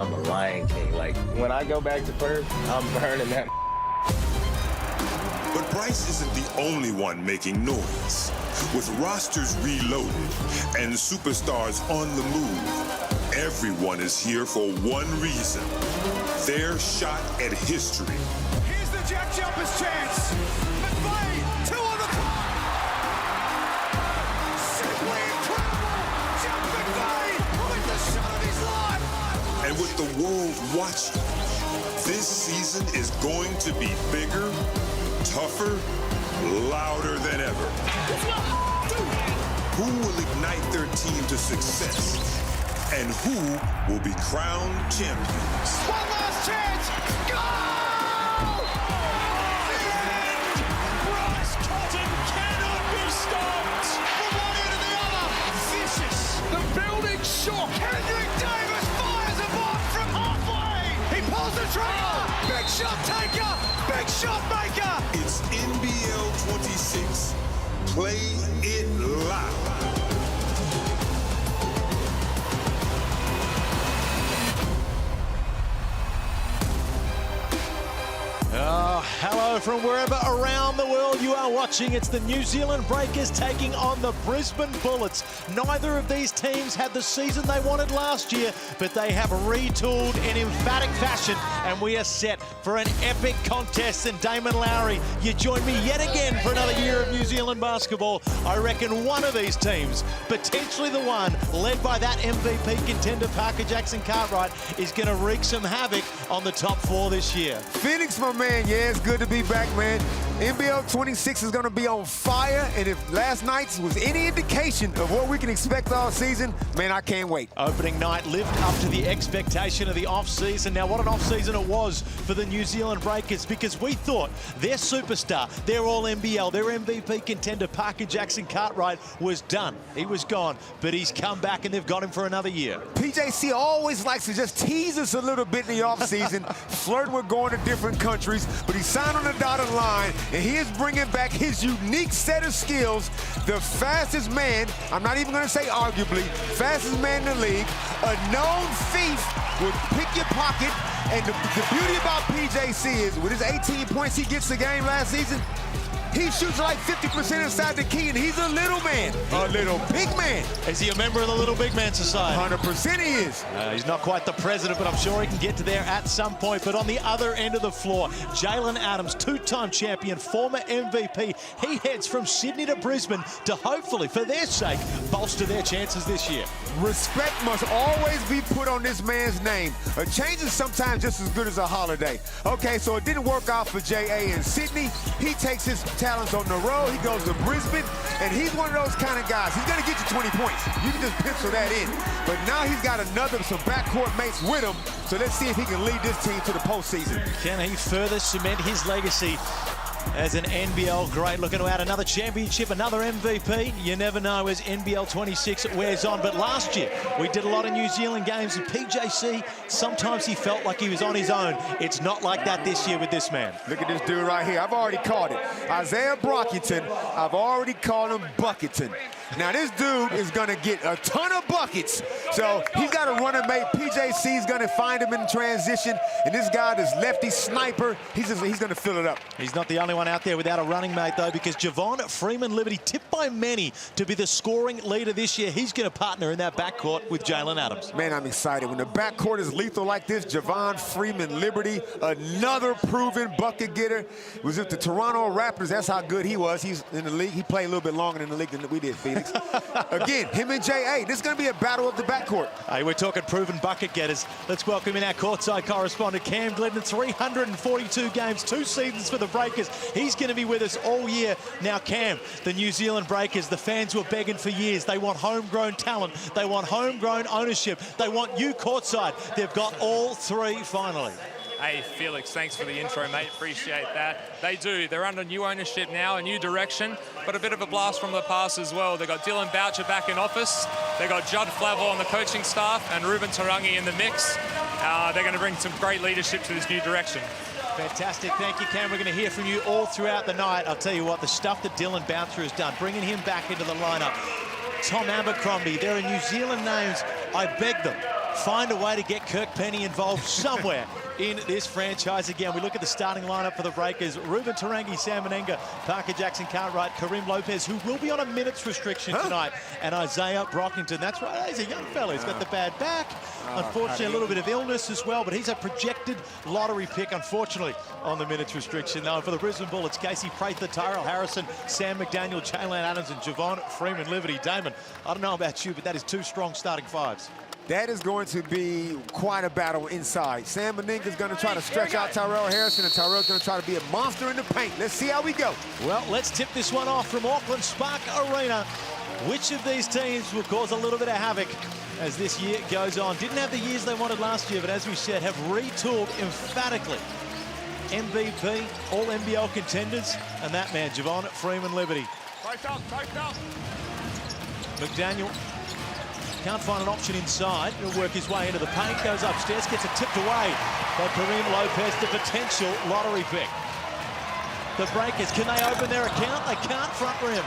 I'm a Lion King. Like, when I go back to Perth, I'm burning that. But Bryce isn't the only one making noise. With rosters reloaded and superstars on the move, everyone is here for one reason. Their shot at history. Here's the Jack Jumpers chance. McVeigh, 2 on the clock. Simply incredible. Jack McVeigh with the shot of his life. And with the world watching, this season is going to be bigger, tougher, louder than ever. Who will ignite their team to success? And who will be crowned champions? One last chance. Go! The end! Bryce Cotton cannot be stopped. From one end to the other. Vicious. The building shook. Kendrick Davis fires a bomb from halfway. He pulls the trigger. Big shot taker. Big shot maker. It's NBL 26. Play it loud. Hello from wherever around the world you are watching. It's the New Zealand Breakers taking on the Brisbane Bullets. Neither of these teams had the season they wanted last year, but they have retooled in emphatic fashion, and we are set for an epic contest. And Damon Lowry, you join me yet again for another year of New Zealand basketball. I reckon one of these teams, potentially the one led by that MVP contender Parker Jackson Cartwright, is going to wreak some havoc on the top 4 this year. Phoenix, my man, yeah, it's good to be back, man. NBL 26 is going to be on fire, and if last night's was any indication of what we can expect all season, man, I can't wait. Opening night lived up to the expectation of the off-season. Now, what an off-season it was for the New Zealand Breakers, because we thought their superstar, their All-NBL, their MVP contender, Parker Jackson Cartwright, was done. He was gone, but he's come back, and they've got him for another year. PJC always likes to just tease us a little bit in the offseason, flirting with going to different countries, but he signed on the dotted line, and he is bringing back his unique set of skills. The fastest man, I'm not even going to say arguably, fastest man in the league, a known thief, will pick your pocket. And the beauty about PJC is with his 18 points he gets a game last season, he shoots like 50% inside the key, and he's a little man, a little big man. Is he a member of the Little Big Man Society? 100% he is. He's not quite the president, but I'm sure he can get to there at some point. But on the other end of the floor, Jalen Adams, 2-time champion, former MVP. He heads from Sydney to Brisbane to hopefully, for their sake, bolster their chances this year. Respect must always be put on this man's name. A change is sometimes just as good as a holiday. Okay, so it didn't work out for J.A. in Sydney. He takes his talents on the road. He goes to Brisbane, and he's one of those kind of guys. He's going to get you 20 points. You can just pencil that in. But now he's got some backcourt mates with him, so let's see if he can lead this team to the postseason. Can he further cement his legacy as an NBL great, looking to add another championship, another MVP? You never know as NBL 26 wears on. But last year, we did a lot of New Zealand games, and PJC, sometimes he felt like he was on his own. It's not like that this year with this man. Look at this dude right here. I've already called it. Isaiah Brockington, I've already called him Bucketon. Now, this dude is going to get a ton of buckets. So he's got a running mate. PJC's going to find him in transition. And this guy, this lefty sniper, he's going to fill it up. He's not the only one out there without a running mate, though, because Javon Freeman-Liberty, tipped by many to be the scoring leader this year, he's going to partner in that backcourt with Jalen Adams. Man, I'm excited. When the backcourt is lethal like this, Javon Freeman-Liberty, another proven bucket getter, was with the Toronto Raptors. That's how good he was. He's in the league. He played a little bit longer in the league than we did, Phoenix. Again, him and J.A., this is going to be a battle of the backcourt. Hey, we're talking proven bucket getters. Let's welcome in our courtside correspondent, Cam Glidden. 342 games, 2 seasons for the Breakers. He's going to be with us all year. Now, Cam, the New Zealand Breakers, the fans were begging for years. They want homegrown talent. They want homegrown ownership. They want you courtside. They've got all 3 finally. Hey, Felix, thanks for the intro, mate. Appreciate that. They do. They're under new ownership now, a new direction, but a bit of a blast from the past as well. They've got Dylan Boucher back in office. They've got Judd Flavel on the coaching staff and Ruben Tarangi in the mix. They're going to bring some great leadership to this new direction. Fantastic. Thank you, Cam. We're going to hear from you all throughout the night. I'll tell you what, the stuff that Dylan Boucher has done, bringing him back into the lineup. Tom Abercrombie, there are New Zealand names. I beg them find a way to get Kirk Penny involved somewhere in this franchise again. We look at the starting lineup for the Breakers. Ruben Tarangi, Sam Menenga, Parker Jackson-Cartwright, Kareem Lopez, who will be on a minutes restriction tonight, and Isaiah Brockington. That's right, he's a young fella. He's got the bad back. Unfortunately, a little bit of illness as well, but he's a projected lottery pick, unfortunately, on the minutes restriction. Now, for the Brisbane Bullets, Casey Prather, Tyrell Harrison, Sam McDaniel, Jalen Adams, and Javon Freeman-Liberty. Damon, I don't know about you, but that is two strong starting fives. That is going to be quite a battle inside. Sam Menenga is going to try to stretch out Tyrell Harrison, and Tyrell's going to try to be a monster in the paint. Let's see how we go. Well, let's tip this one off from Auckland Spark Arena. Which of these teams will cause a little bit of havoc as this year goes on? Didn't have the years they wanted last year, but as we said, have retooled emphatically. MVP, all NBL contenders, and that man, Javon Freeman-Liberty. McDaniel can't find an option inside. He'll work his way into the paint, goes upstairs, gets it tipped away by Kareem Lopez, the potential lottery pick. The Breakers, can they open their account? They can't front rim.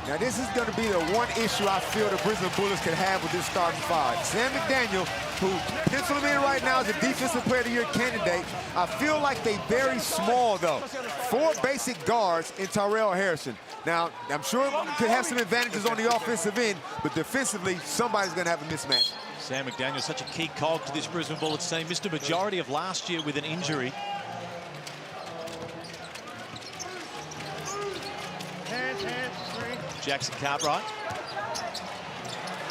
Now, this is going to be the one issue I feel the Brisbane Bullets could have with this starting five. Sam McDaniel, who penciled him in right now as a Defensive Player of the Year candidate, I feel like they very small, though. 4 basic guards in Tyrell Harrison. Now, I'm sure could have some advantages on the offensive end, but defensively, somebody's going to have a mismatch. Sam McDaniel, such a key cog to this Brisbane Bullets team. Missed a majority of last year with an injury. Jackson-Cartwright.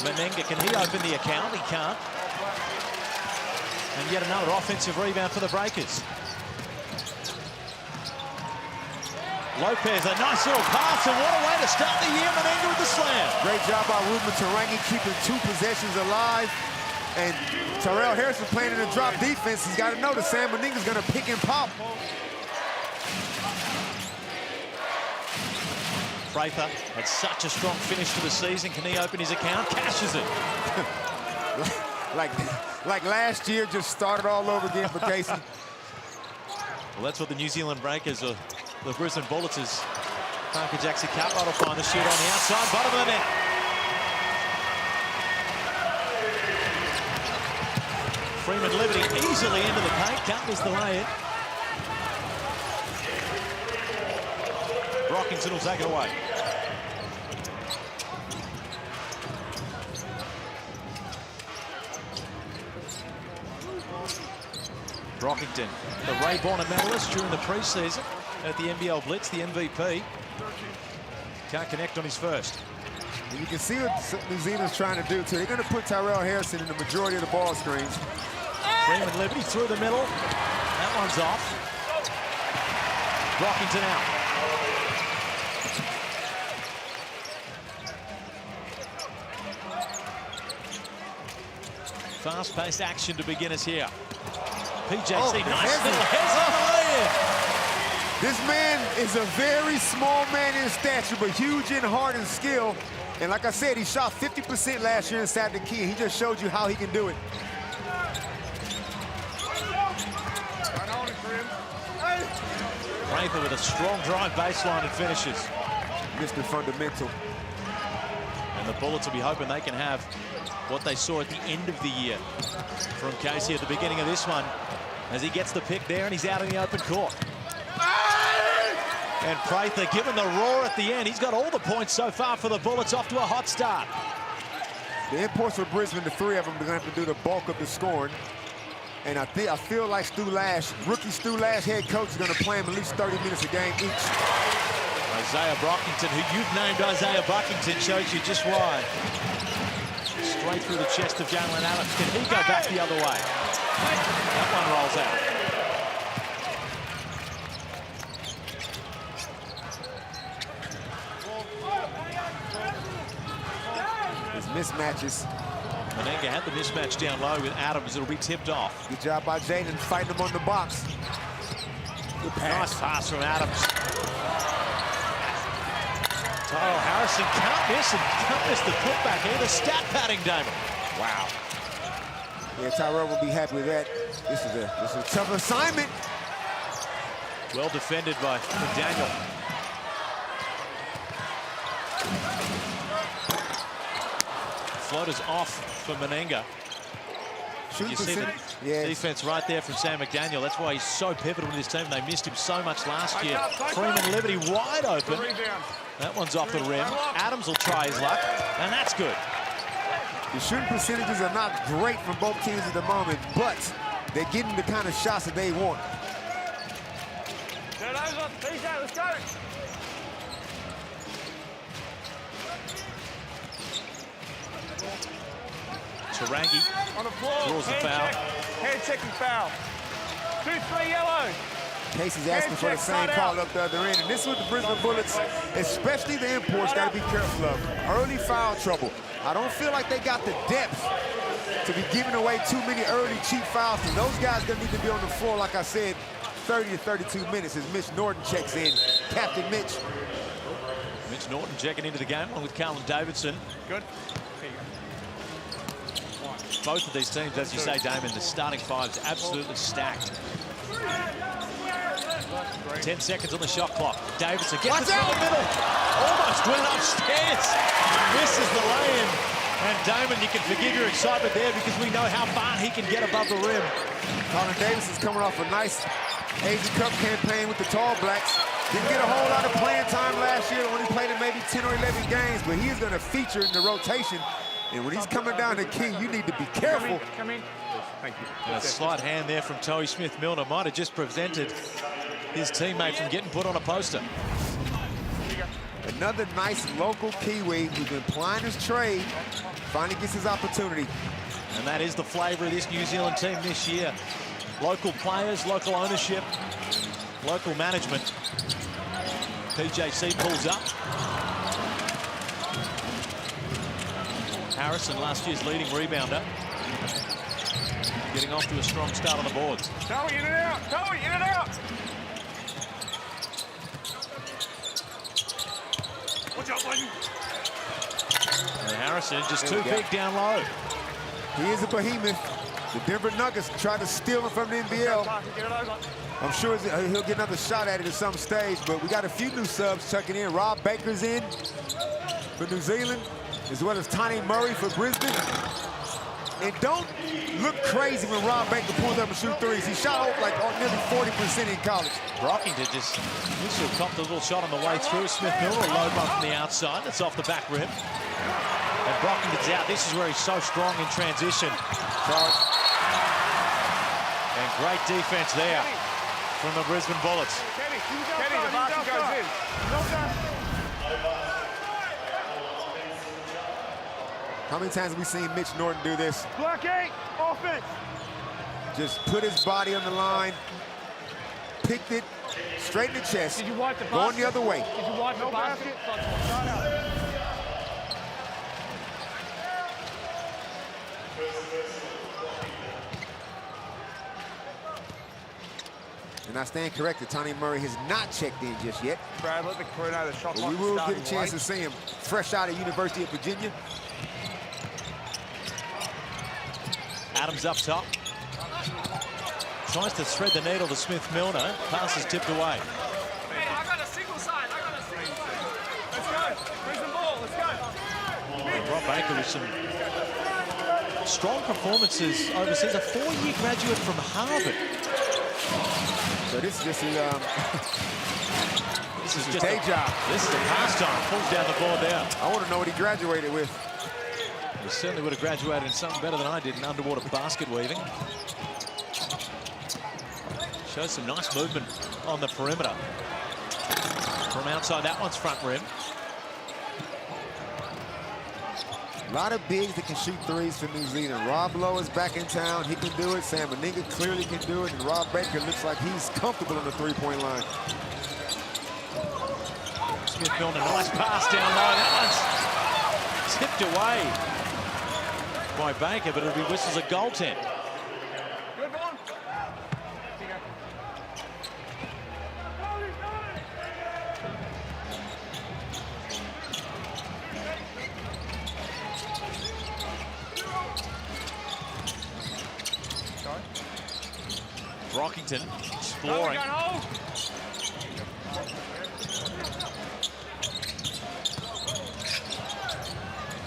Menenga, can he open the account? He can't. And yet another offensive rebound for the Breakers. Lopez, a nice little pass, and what a way to start the year. Menenga with the slam. Great job by Ruben Tarangi keeping 2 possessions alive. And Tyrell Harrison playing in a drop defense. He's got to know that Sam Menenga's going to pick and pop. Prather had such a strong finish to the season. Can he open his account? Cashes it. like last year, just started all over again for Casey. Well, that's what the New Zealand Breakers are. The Brisbane Bullets is Parker Jackson-Cartwright will find the shoot on the outside, bottom of the net. Freeman-Liberty easily into the paint, can't miss the lay-in. Brockington will take it away. Brockington, the Ray Bonner medalist during the preseason at the NBL Blitz, the MVP. Can't connect on his first. You can see what New Zealand's trying to do, too. They're going to put Tyrell Harrison in the majority of the ball screens. Freeman-Liberty through the middle. That one's off. Brockington out. Fast-paced action to begin us here. PJC, nice little heads on the lay-in. This man is a very small man in stature, but huge in heart and skill. And like I said, he shot 50% last year inside the key. He just showed you how he can do it. Prather with a strong drive baseline and finishes. Mr. Fundamental. And the Bullets will be hoping they can have what they saw at the end of the year from Casey at the beginning of this one, as he gets the pick there and he's out in the open court. And Prather given the roar at the end. He's got all the points so far for the Bullets, off to a hot start. The imports for Brisbane, the 3 of them, are going to have to do the bulk of the scoring. And I feel like Stu Lash, rookie Stu Lash head coach, is going to play him at least 30 minutes a game each. Isaiah Brockington, who you've named Isaiah Buckington, shows you just why. Straight through the chest of Jalen Adams. Can he go back the other way? That one rolls out. There's mismatches. Menenga had the mismatch down low with Adams. It'll be tipped off. Good job by Jaden fighting him on the box. Good pass. Nice pass from Adams. Tyrell Harrison can't miss the putback either. Stat padding, Damon. Wow. Yeah, Tyrell will be happy with that. This is a tough assignment. Well defended by McDaniel. Floaters off for Meninga. You see the defense right there from Sam McDaniel. That's why he's so pivotal in this team. They missed him so much last year. Freeman Liberty wide open. That one's off the rim. Adams will try his luck, and that's good. The shooting percentages are not great from both teams at the moment, but they're getting the kind of shots that they want. Let's go. Tarangi On the floor. draws the foul. Hand checking foul. 2-3 yellow. Casey's asking for the same call up the other end. And this is what the Brisbane Bullets, especially the imports, got to be careful of. Early foul trouble. I don't feel like they got the depth to be giving away too many early cheap fouls. And those guys going to need to be on the floor, like I said, 30 to 32 minutes as Mitch Norton checks in. Captain Mitch. Mitch Norton checking into the game along with Carlin Davidson. Good. Both of these teams, as you say, Damon, the starting five's absolutely stacked. 10 seconds on the shot clock. Davidson gets it from the middle. Almost went upstairs. Misses the lay-in. And Damon, you can forgive your excitement there because we know how far he can get above the rim. Carlin Davidson's coming off a nice Asian Cup campaign with the Tall Blacks. Didn't get a whole lot of playing time last year. Only played in maybe 10 or 11 games, but he is going to feature in the rotation. And when he's coming down the key, you need to be careful. Come in. Thank you. And a slight hand there from Toby Smith-Milner might have just prevented his teammate from getting put on a poster. Another nice local Kiwi who's been plying his trade, finally gets his opportunity. And that is the flavor of this New Zealand team this year. Local players, local ownership, local management. PJC pulls up. Harrison, last year's leading rebounder, getting off to a strong start on the boards. Towie, in and out. Towie, in and out. Watch out, buddy. And Harrison just too big down low. He is a behemoth. The Denver Nuggets tried to steal him from the NBL. I'm sure he'll get another shot at it at some stage, but we got a few new subs checking in. Rob Baker's in for New Zealand, as well as Tani Murray for Brisbane. And don't look crazy when Rob Baker pulls up and shoot threes. He shot like nearly 40% in college. Brockington just copped a little shot on the way through. Smith-Milner, a low bump from the outside. That's off the back rim. And Brockington's out. This is where he's so strong in transition. And great defense there from the Brisbane Bullets. Kenny, the basket goes in. How many times have we seen Mitch Norton do this? Block 8, offense. Just put his body on the line, picked it straight in the chest, Did you wipe the basket? going the other way. Did you wipe the basket? And I stand corrected, Tani Murray has not checked in just yet. Brad, let the crew know the shot But we will get a chance to see him fresh out of University of Virginia. Adams up top. Tries to thread the needle to Smith-Milner. Pass is tipped away. Hey, I got a single side. Let's go. Bring the ball. Let's go. Rob Baker with some strong performances overseas. A 4-year graduate from Harvard. So this is This is just day job. This is a pastime. Pulls down the board there. I want to know what he graduated with. He certainly would have graduated in something better than I did in underwater basket weaving. Shows some nice movement on the perimeter. From outside, that one's front rim. A lot of bigs that can shoot threes for New Zealand. Rob Lowe is back in town. He can do it. Sam Meninga clearly can do it. And Rob Baker looks like he's comfortable on the three-point line. Smith-Milner, nice pass down low. That one's tipped away by Baker, but it'll be whistles a goaltend. Good one. Brockington exploring.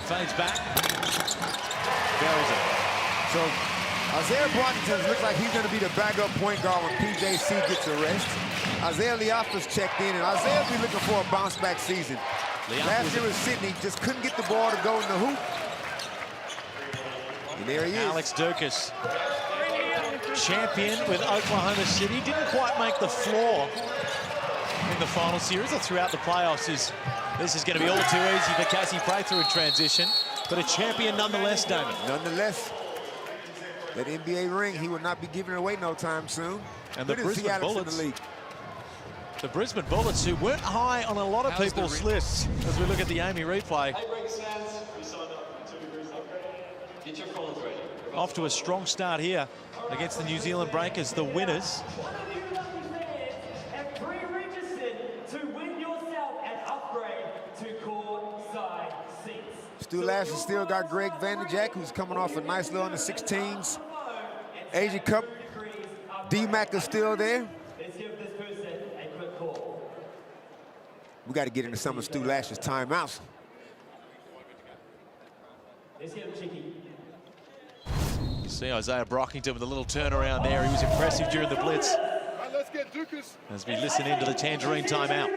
Fades back. buries it. So Isaiah Brockington looks like he's going to be the backup point guard when PJC gets a rest. Isaiah Leafa's checked in, and Isaiah will be looking for a bounce-back season. Last year with Sydney, just couldn't get the ball to go in the hoop. And there he is. Alex Dukas, champion with Oklahoma City, didn't quite make the floor in the final series or throughout the playoffs. This is going to be all too easy for Cassie Prather in transition, but a champion nonetheless, Damon. Nonetheless, that NBA ring, he will not be giving it away no time soon. And the Brisbane Bullets, who weren't high on a lot of people's lists as we look at the Amy replay. Off to a strong start here against the New Zealand Breakers, the winners. Stu Lash has still got Greg Vanderjack, who's coming off a nice little under 16s. Asia Cup, D-Mac is still there. We got to get into some of Stu Lash's timeouts. You see Isaiah Brockington with a little turnaround there. He was impressive during the blitz. Let's get Dukas. As we listen into the Tangerine timeout.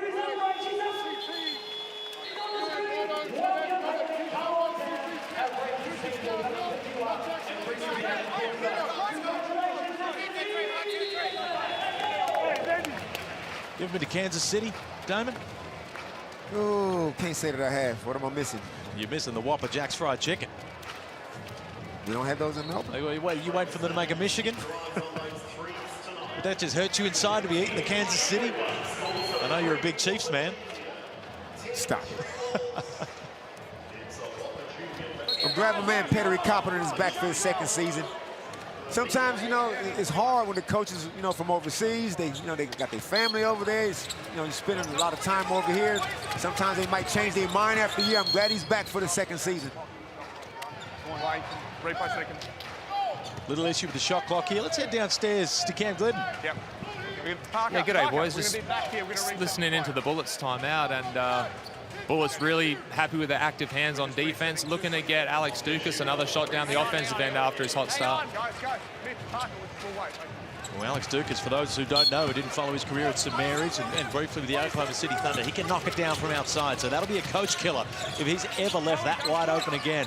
You ever been to Kansas City, Damon? Oh, can't say that I have. What am I missing? You're missing the Whopper Jack's fried chicken. We don't have those in Melbourne. You wait for them to make a Michigan? Would that just hurt you inside to be eating the Kansas City? I know you're a big Chiefs man. Stop it. I'm glad my man Pettery Coppin is back for his second season. Sometimes, you know, it's hard when the coaches, you know, from overseas, they got their family over there. You're spending a lot of time over here. Sometimes they might change their mind after a year. I'm glad he's back for the second season. Right by second. Little issue with the shot clock here. Let's head downstairs to Cam Glidden. Yep. Yeah, g'day, boys. Just listening into the Bullets timeout, and Bullets really happy with their active hands on defense, looking to get Alex Dukas another shot down the offensive end after his hot start. Well, Alex Dukas, for those who don't know, who didn't follow his career at St Mary's and briefly with the Oklahoma City Thunder, he can knock it down from outside, so that'll be a coach killer if he's ever left that wide open again.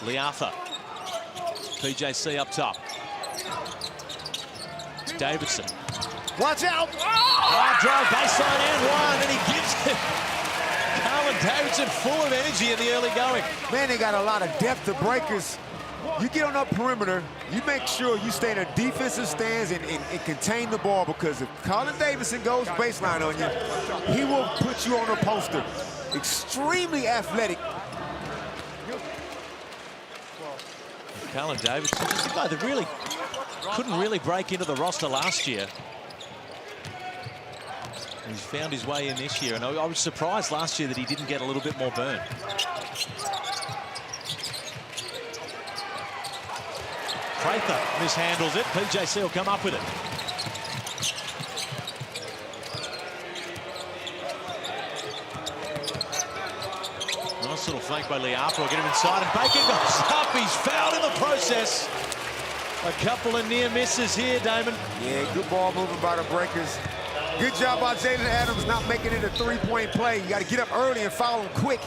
Leafa, PJC up top. It's Davidson. Watch out! Hard drive baseline and one, and he gives it. Carlin Davidson full of energy in the early going. Man, they got a lot of depth to breakers. You get on that perimeter, you make sure you stay in a defensive stance and contain the ball, because if Carlin Davidson goes baseline on you, he will put you on a poster. Extremely athletic. Carlin Davidson, just a guy that really couldn't really break into the roster last year. He's found his way in this year, and I was surprised last year that he didn't get a little bit more burn. Prather mishandles it. PJC will come up with it. Nice little flank by Leafa. Get him inside, and Bacon goes up. He's fouled in the process. A couple of near misses here, Damon. Yeah, good ball moving by the breakers. Good job by Jaden Adams not making it a three-point play. You got to get up early and foul him quick.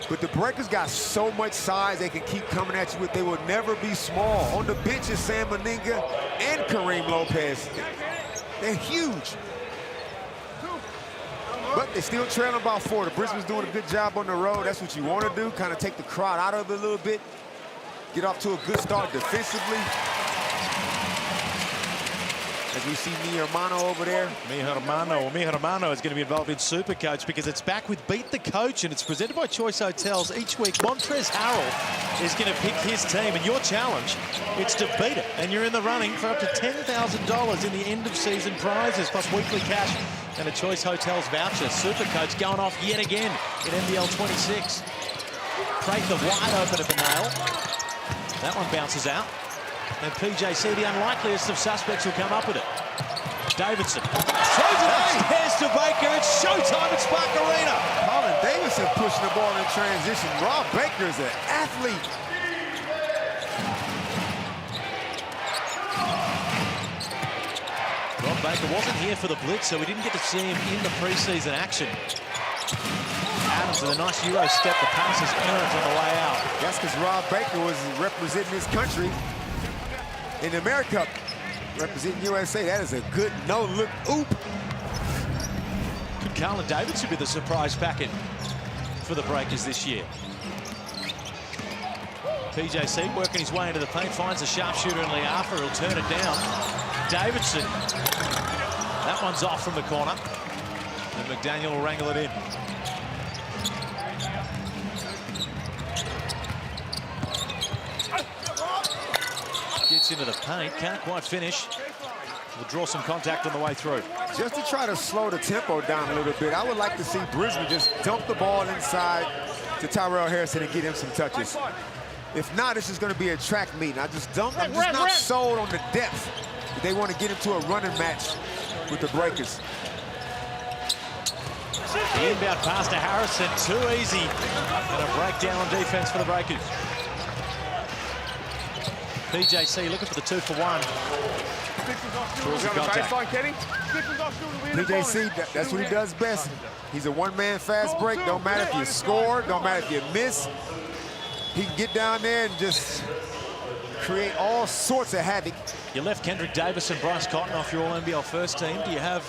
But the breakers got so much size they can keep coming at you with. They will never be small. On the bench is Sam Meninga and Kareem Lopez. They're huge. But they're still trailing by 4. The Brisbane's doing a good job on the road. That's what you want to do, kind of take the crowd out of it a little bit. Get off to a good start defensively. As we see Mi Hermano over there. Mi Hermano is going to be involved in Supercoach because it's back with Beat the Coach, and it's presented by Choice Hotels. Each week, Montrez Harrell is going to pick his team, and your challenge, it's to beat it. And you're in the running for up to $10,000 in the end-of-season prizes, plus weekly cash and a Choice Hotels voucher. Supercoach going off yet again in NBL26. Prather wide open at the nail. That one bounces out. And PJC, the unlikeliest of suspects, will come up with it. Davidson throws it upstairs to Baker. It's showtime at Spark Arena. Colin Davidson pushing the ball in transition. Rob Baker is an athlete. Rob Baker wasn't here for the blitz, so we didn't get to see him in the preseason action. Adams with a nice Euro step. The pass is earned on the way out. That's because Rob Baker was representing his country in the America Cup. Representing USA. That is a good no-look oop. Could Carlin Davidson be the surprise packet for the Breakers this year? PJC working his way into the paint, finds a sharpshooter in Liafa. He'll turn it down. Davidson. That one's off from the corner. And McDaniel will wrangle it in. Gets into the paint, can't quite finish. Will draw some contact on the way through. Just to try to slow the tempo down a little bit, I would like to see Brisbane just dump the ball inside to Tyrell Harrison and get him some touches. If not, this is going to be a track meet. I'm just not sold on the depth. They want to get into a running match with the Breakers. The inbound pass to Harrison, too easy. And a breakdown on defense for the Breakers. PJC looking for the 2-for-1. PJC, that's what he does best. He's a one-man fast break. Don't matter if you score, don't matter if you miss. He can get down there and just create all sorts of havoc. You left Kendrick Davis and Bryce Cotton off your All-NBL first team. Did you have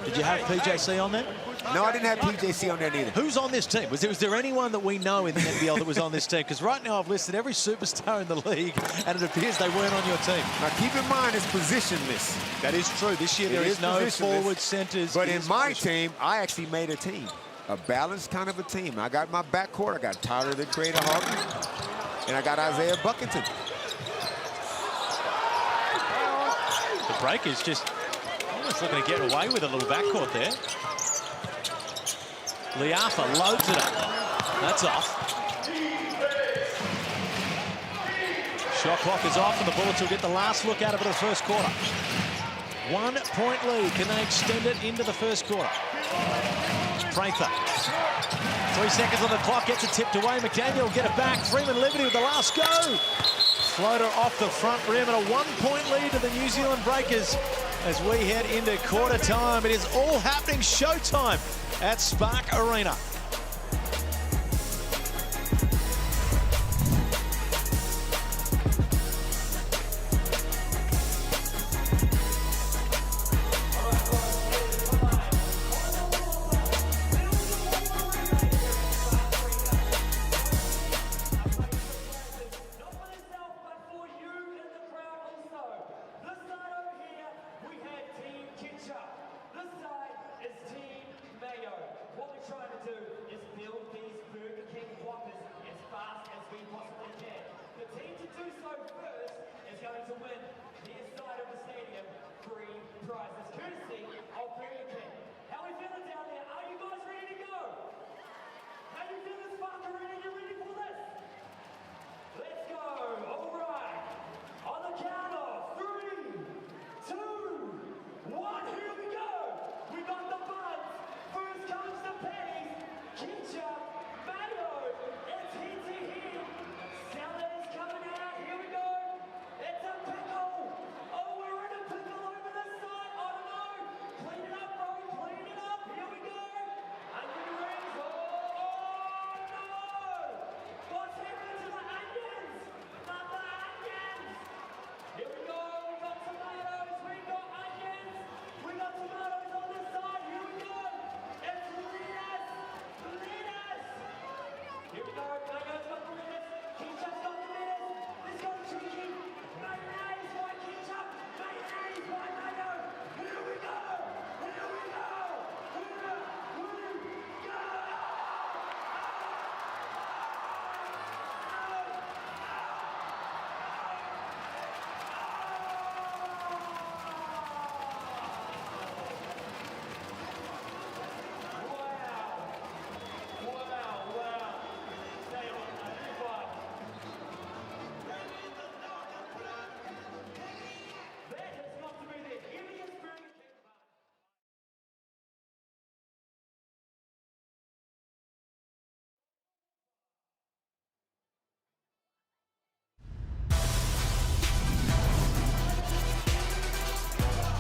PJC on there? No, I didn't have PJC on there neither. Who's on this team? Was there anyone that we know in the NBL that was on this team? Because right now I've listed every superstar in the league, and it appears they weren't on your team. Now keep in mind it's positionless. That is true. This year there is no forward centers. But in my team, I actually made a team. A balanced kind of a team. I got my backcourt. I got Tyler the Creator Harvey, and I got Isaiah Buckington. The Breakers just almost looking to get away with a little backcourt there. Liafa loads it up. That's off. Shot clock is off, and the Bullets will get the last look out of it in the first quarter. 1 point lead. Can they extend it into the first quarter? Prather. 3 seconds on the clock, gets it tipped away. McDaniel will get it back. Freeman Liberty with the last go. Floater off the front rim, and a 1 point lead to the New Zealand Breakers as we head into quarter time. It is all happening showtime at Spark Arena.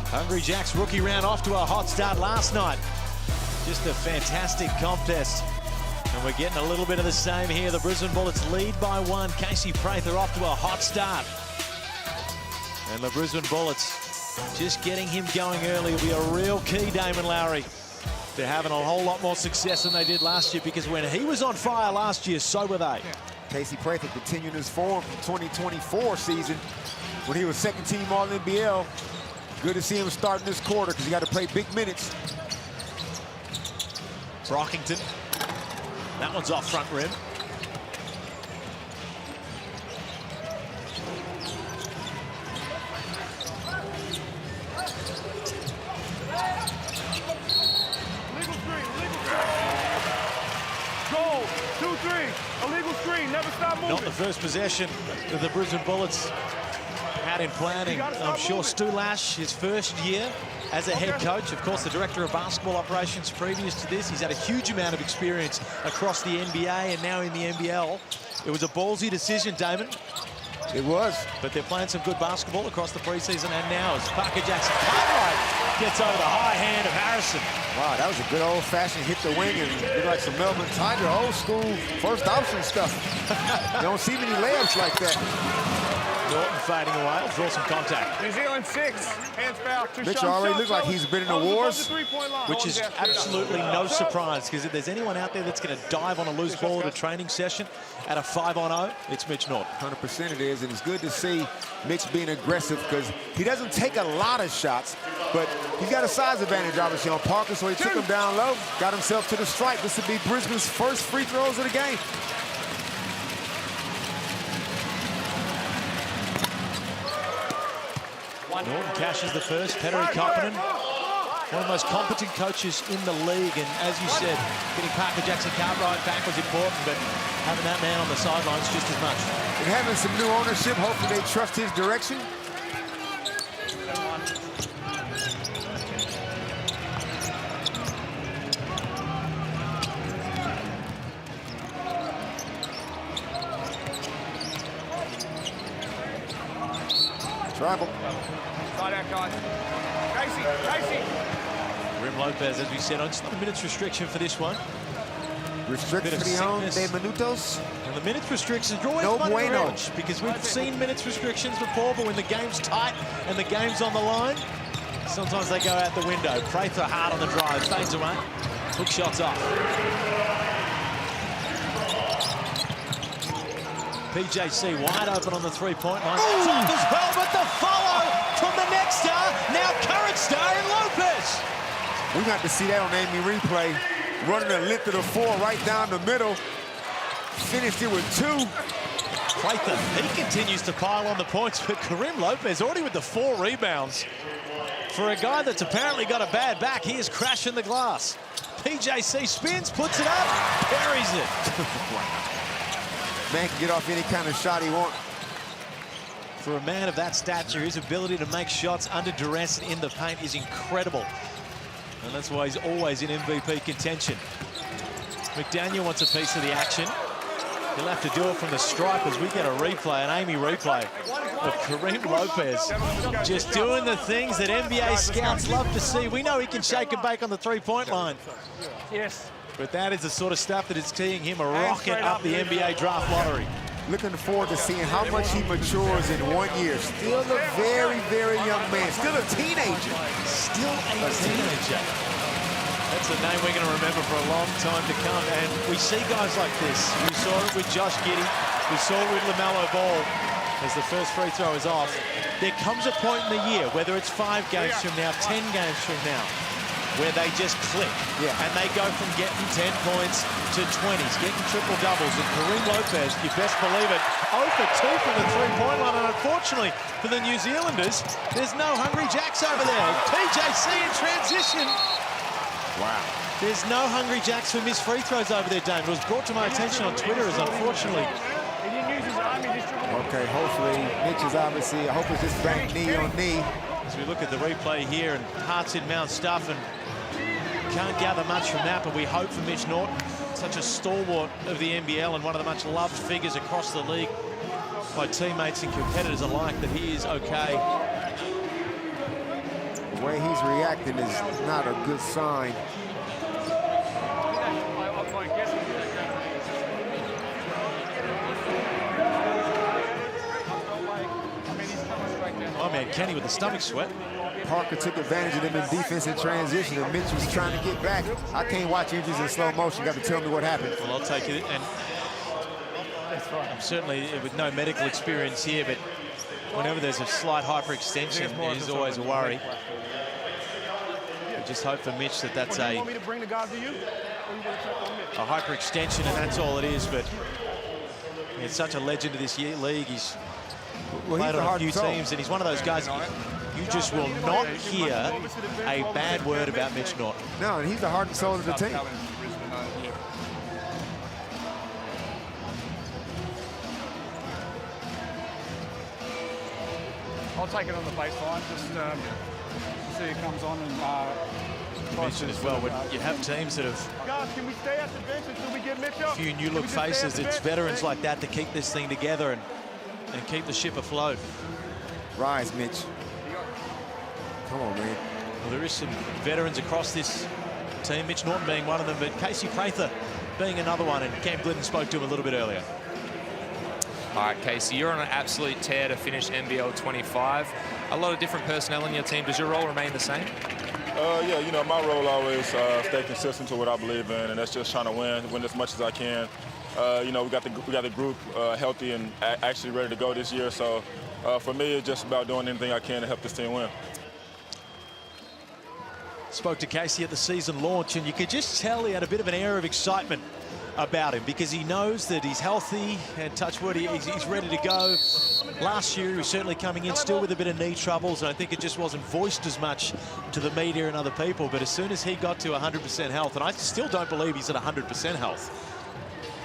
Hungry Jack's rookie round off to a hot start last night. Just a fantastic contest. And we're getting a little bit of the same here. The Brisbane Bullets lead by 1. Casey Prather off to a hot start. And the Brisbane Bullets just getting him going early will be a real key, Damon Lowry, to having a whole lot more success than they did last year, because when he was on fire last year, so were they. Casey Prather continuing his form from 2024 season when he was second team All-NBL. Good to see him starting this quarter because he got to play big minutes. Brockington. That one's off front rim. Goal, 2-3, illegal screen, never stop moving. Not the first possession that the Brisbane Bullets had in planning. I'm sure Stu Lash, his first year as a head coach, of course the director of basketball operations previous to this, he's had a huge amount of experience across the NBA and now in the NBL. It was a ballsy decision, Damon. It was. But they're playing some good basketball across the preseason, and now as Parker Jackson Cartwright gets over the high hand of Harrison. Wow, that was a good old-fashioned hit the wing and look like some Melvin Tiger old school first option stuff. You don't see many layups like that. Norton fading away, will draw some contact. New Zealand 6, hands foul, 2 Mitch shots. already looks like he's been in the wars. Which is absolutely no surprise, because if there's anyone out there that's going to dive on a loose ball at a training session at a 5-on-0, it's Mitch Norton. 100% it is, and it's good to see Mitch being aggressive because he doesn't take a lot of shots, but he's got a size advantage, obviously, on Parker, so he took him down low, got himself to the stripe. This would be Brisbane's first free throws of the game. Norton cashes the first. Petteri Koppinen, one of the most competent coaches in the league, and as you said, getting Parker Jackson Cartwright back was important, but having that man on the sidelines just as much. And having some new ownership, hopefully they trust his direction. Travel. Side out, guys. Casey. Rim Lopez, as we said, on just the minutes restriction for this one. Restriction de minutos. And the minutes restrictions are always No fun to bueno. watch, because we've seen minutes restrictions before, but when the game's tight and the game's on the line, sometimes they go out the window. Prather hard on the drive, fades away, hook shots off. PJC wide open on the three-point line. It's off as well, but the follow from the next star, now current star in Lopez. We got to see that on Amy replay. Running the length of the 4 right down the middle. Finished it with 2. Prather, he continues to pile on the points, but Karim Lopez already with the 4 rebounds. For a guy that's apparently got a bad back, he is crashing the glass. PJC spins, puts it up, buries it. Man can get off any kind of shot he wants. For a man of that stature, his ability to make shots under duress in the paint is incredible. And that's why he's always in MVP contention. McDaniel wants a piece of the action. He'll have to do it from the stripe as we get a replay, an Amy replay of Karim Lopez just doing the things that NBA scouts love to see. We know he can shake and bake on the three-point line. Yes. But that is the sort of stuff that is teeing him a rocket up the NBA draft lottery. Looking forward to seeing how much he matures in 1 year. Still a very, very young man. Still a teenager. Still a teenager. That's a name we're going to remember for a long time to come. And we see guys like this. We saw it with Josh Giddey. We saw it with LaMelo Ball as the first free throw is off. There comes a point in the year, whether it's 5 games from now, 10 games from now, where they just click. Yeah. And they go from getting 10 points to 20s, getting triple doubles. And Karim Lopez, you best believe it, 0 for 2 from the three-point line. And unfortunately for the New Zealanders, there's no Hungry Jacks over there. PJC in transition. Wow. There's no Hungry Jacks for missed free throws over there, Dane. It was brought to my attention on Twitter as unfortunately. He didn't use his arm, he distributed. Okay, hopefully, Mitch is obviously, I hope it's just back knee on knee. As we look at the replay here, and Hart's in Mount Stuff, and can't gather much from that, but we hope for Mitch Norton, such a stalwart of the NBL and one of the much loved figures across the league by teammates and competitors alike, that he is okay. The way he's reacting is not a good sign. Oh man, Kenny with the stomach sweat. Parker took advantage of him in defense and transition, and Mitch was trying to get back. I can't watch injuries in slow motion. You got to tell me what happened. Well, I'll take it. And I'm certainly with no medical experience here, but whenever there's a slight hyperextension, there's always a worry. We just hope for Mitch that that's a hyperextension, and that's all it is. But he's such a legend of this league. He's played on a few teams, and he's one of those guys you just will not hear a bad word about Mitch Norton. No, and he's the heart and soul of the team. I'll take it on the baseline, just see it comes on and You mentioned as well, when you have teams that have guys, can we stay at the bench until we get Mitch up? a few new look faces, it's veterans like that to keep this thing together and keep the ship afloat. Rise, Mitch. Come on, man. Well, there is some veterans across this team, Mitch Norton being one of them, but Casey Prather being another one, and Cam Glidden spoke to him a little bit earlier. All right, Casey, you're on an absolute tear to finish NBL 25. A lot of different personnel in your team. Does your role remain the same? Yeah, you know, my role always stay consistent to what I believe in, and that's just trying to win as much as I can. You know, we got the group healthy and actually ready to go this year. So for me, it's just about doing anything I can to help this team win. Spoke to Casey at the season launch, and you could just tell he had a bit of an air of excitement about him because he knows that he's healthy and touch wood, he's ready to go. Last year, he was certainly coming in still with a bit of knee troubles, and I think it just wasn't voiced as much to the media and other people. But as soon as he got to 100% health, and I still don't believe he's at 100% health,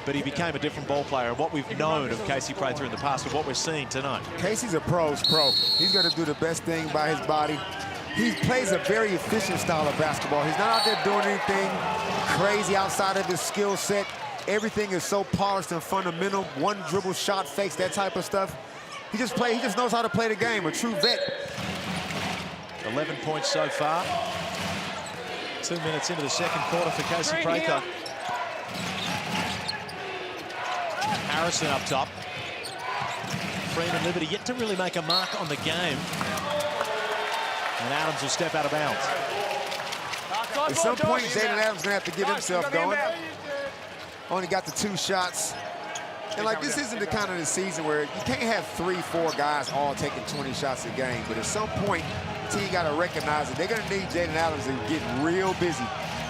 but he became a different ball player. And what we've known of Casey Prather in the past and what we're seeing tonight. Casey's a pro's pro. He's going to do the best thing by his body. He plays a very efficient style of basketball. He's not out there doing anything crazy outside of his skill set. Everything is so polished and fundamental. One dribble, shot fakes, that type of stuff. He just knows how to play the game, a true vet. 11 points so far. 2 minutes into the second quarter for Casey Prather. Harrison up top. Freeman Liberty yet to really make a mark on the game. And Adams will step out of bounds. At some point, Jaden Adams going to have to get himself going. Only got the 2 shots. And like, this isn't the kind of the season where you can't have 3-4 guys all taking 20 shots a game. But at some point, the team got to recognize that they're going to need Jaden Adams to get real busy.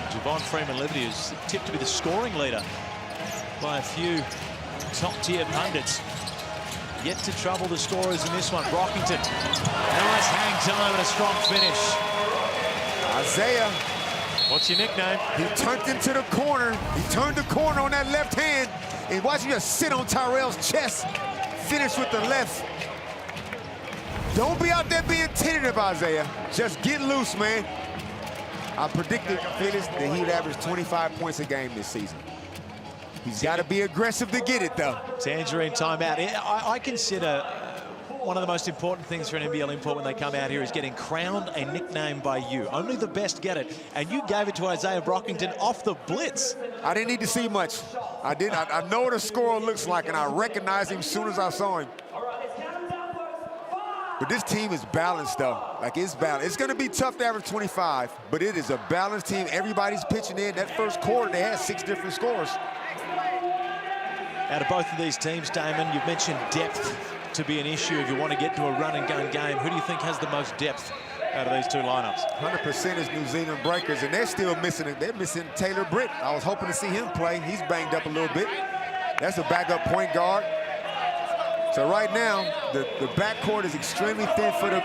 Javon Freeman Liberty is tipped to be the scoring leader by a few top-tier pundits. Yet to trouble the scorers in this one. Brockington, nice hang time and a strong finish. Isaiah. What's your nickname? He turned into the corner. He turned the corner on that left hand. And watch him just sit on Tyrell's chest. Finish with the left. Don't be out there being tentative, Isaiah. Just get loose, man. I predicted Felix that he would average 25 points a game this season. He's got to be aggressive to get it, though. Tangerine timeout. I consider one of the most important things for an NBL import when they come out here is getting crowned a nickname by you. Only the best get it. And you gave it to Isaiah Brockington off the blitz. I didn't need to see much. I know what a scorer looks like, and I recognized him as soon as I saw him. But this team is balanced, though. Like, it's balanced. It's going to be tough to average 25, but it is a balanced team. Everybody's pitching in. That first quarter, they had 6 different scorers. Out of both of these teams, Damon, you've mentioned depth to be an issue if you want to get to a run-and-gun game. Who do you think has the most depth out of these 2 lineups? 100% is New Zealand Breakers, and they're still missing it. They're missing Taylor Britt. I was hoping to see him play. He's banged up a little bit. That's a backup point guard. So right now, the backcourt is extremely thin for the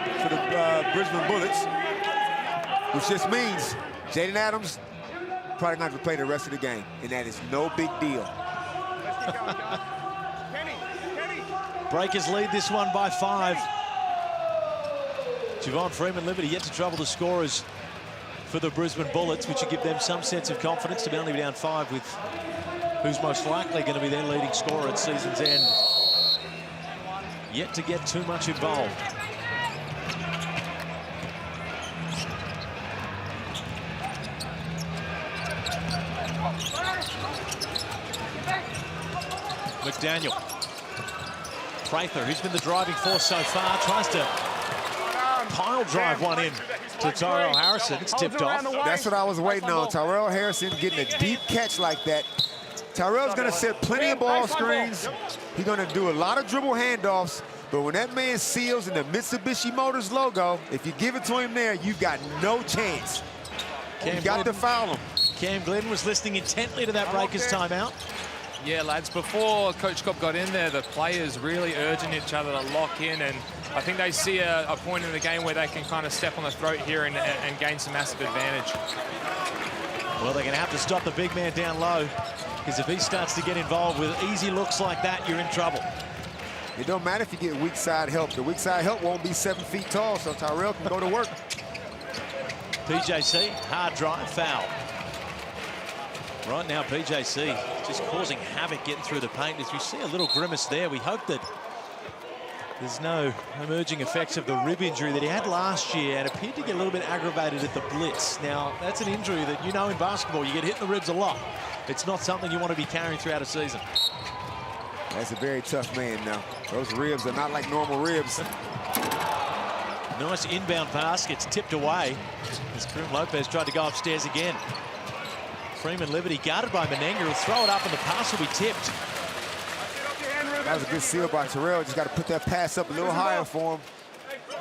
Brisbane Bullets, which just means Jaden Adams probably not going to play the rest of the game, and that is no big deal. Breakers lead this one by 5. Javon Freeman Liberty yet to trouble the scorers for the Brisbane Bullets, which would give them some sense of confidence to only be down 5 with who's most likely going to be their leading scorer at season's end. Yet to get too much involved. McDaniel. Prather, who's been the driving force so far, tries to pile drive one in to Tyrell Harrison. It's tipped off. That's what I was waiting on. Tyrell Harrison getting a deep catch like that. Tyrell's going to set plenty of ball screens. He's going to do a lot of dribble handoffs. But when that man seals in the Mitsubishi Motors logo, if you give it to him there, you've got no chance. You got to foul him. Cam Glenn was listening intently to that Breakers timeout. Yeah, lads, before Coach Cobb got in there, the players really urging each other to lock in, and I think they see a point in the game where they can kind of step on the throat here and gain some massive advantage. Well, they're going to have to stop the big man down low, because if he starts to get involved with easy looks like that, you're in trouble. It don't matter if you get weak side help. The weak side help won't be 7 feet tall, so Tyrell can go to work. PJC, hard drive, foul. Right now, PJC just causing havoc getting through the paint. As we see a little grimace there, we hope that there's no emerging effects of the rib injury that he had last year and appeared to get a little bit aggravated at the blitz. Now, that's an injury that, you know, in basketball, you get hit in the ribs a lot. It's not something you want to be carrying throughout a season. That's a very tough man now. Those ribs are not like normal ribs. Nice inbound pass, gets tipped away as Karim Lopez tried to go upstairs again. Freeman Liberty guarded by Menenga, will throw it up and the pass will be tipped. That was a good seal by Terrell. Just got to put that pass up a little higher for him.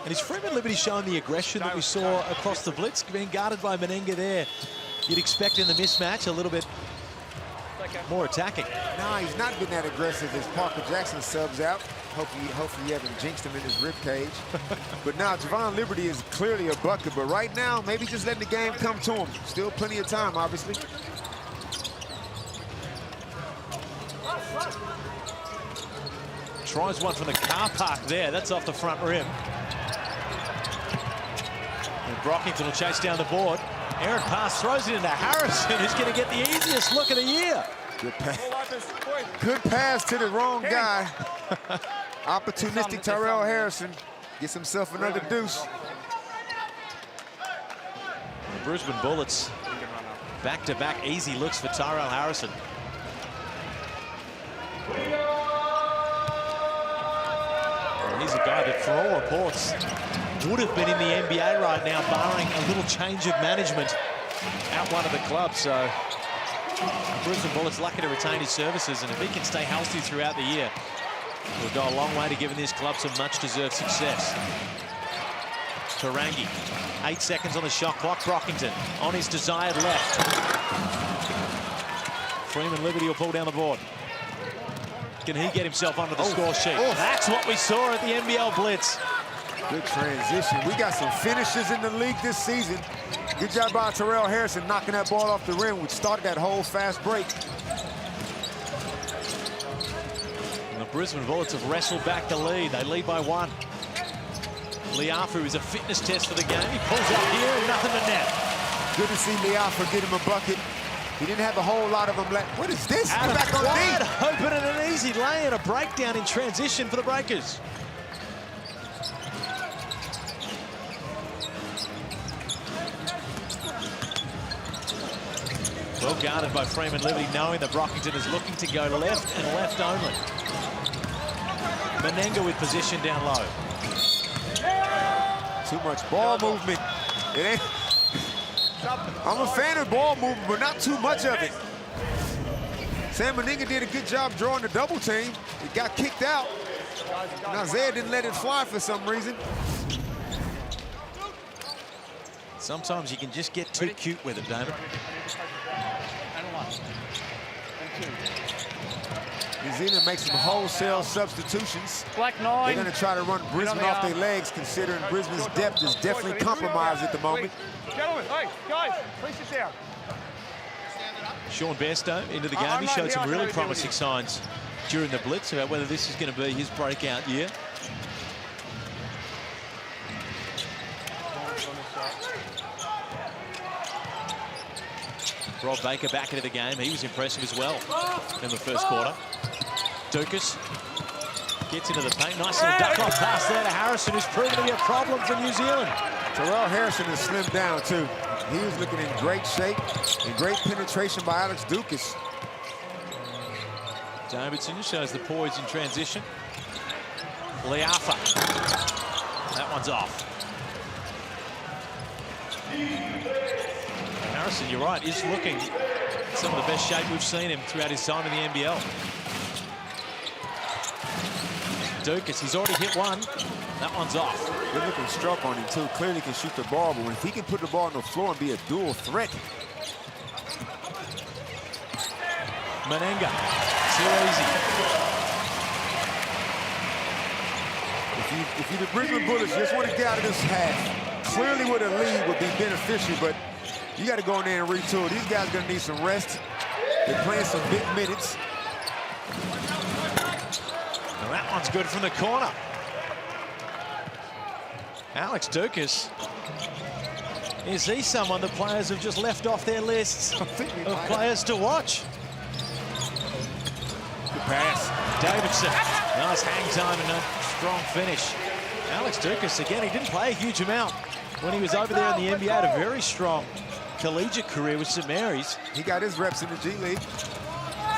And is Freeman Liberty showing the aggression that we saw across the blitz? Being guarded by Menenga there. You'd expect in the mismatch a little bit more attacking. No, he's not been that aggressive as Parker Jackson subs out. Hopefully you haven't jinxed him in his rib cage. But now Javon Liberty is clearly a bucket, but right now, maybe just letting the game come to him. Still plenty of time, obviously. Tries one from the car park there. That's off the front rim. And Brockington will chase down the board. Aaron pass throws it into Harrison, who's going to get the easiest look of the year. Good pass to the wrong guy. Opportunistic Tyrell Harrison gets himself another deuce. The Brisbane Bullets back-to-back easy looks for Tyrell Harrison. Well, he's a guy that, for all reports, would have been in the NBA right now, barring a little change of management at one of the clubs. So the Brisbane Bullets lucky to retain his services, and if he can stay healthy throughout the year, will go a long way to giving this club some much-deserved success. Karangi, 8 seconds on the shot clock. Brockington on his desired left. Freeman Liberty will pull down the board. Can he get himself onto the score sheet? That's what we saw at the NBL Blitz. Good transition. We got some finishers in the league this season. Good job by Tyrell Harrison knocking that ball off the rim, which started that whole fast break. And the Brisbane Bullets have wrestled back the lead. They lead by 1. Liafu is a fitness test for the game. He pulls up here and nothing to net. Good to see Liafu get him a bucket. He didn't have a whole lot of them left. What is this? Out back on wide deep. open and an easy lay and a breakdown in transition for the Breakers. Well guarded by Freeman Liberty, knowing that Brockington is looking to go left and left only. Menenga with position down low. Too much ball movement. It ain't. I'm a fan of ball movement, but not too much of it. Sam Menenga did a good job drawing the double team. It got kicked out. And Isaiah didn't let it fly for some reason. Sometimes you can just get too cute with it, David. New Zealand makes some wholesale substitutions. Black 9. They're going to try to run Brisbane off their legs, considering Brisbane's depth is definitely compromised at the moment. Gentlemen, hey, guys, please sit down. Sean Bairstow into the game. He showed some really promising signs during the Blitz about whether this is going to be his breakout year. Rob Baker back into the game. He was impressive as well in the first quarter. Dukas gets into the paint. Nice little duck-off pass there to Harrison, who's proven to be a problem for New Zealand. Tyrell Harrison has slimmed down, too. He was looking in great shape and great penetration by Alex Dukas. Davidson shows the poise in transition. Liafa. That one's off. Harrison, you're right, is looking some of the best shape we've seen him throughout his time in the NBL. Dukas, he's already hit one. That one's off. Good looking stroke on him too. Clearly can shoot the ball, but if he can put the ball on the floor and be a dual threat. Menenga, too easy. If you're the Brisbane Bullets, you just want to get out of this half. Clearly with a lead would be beneficial, but you got to go in there and retool. These guys are going to need some rest. They're playing some big minutes. And that one's good from the corner. Alex Dukas. Is he someone the players have just left off their lists of players to watch? Good pass. Davidson. Nice hang time and a strong finish. Alex Dukas, again, he didn't play a huge amount when he was over there in the NBA. Had a very strong collegiate career with St. Mary's. He got his reps in the G League.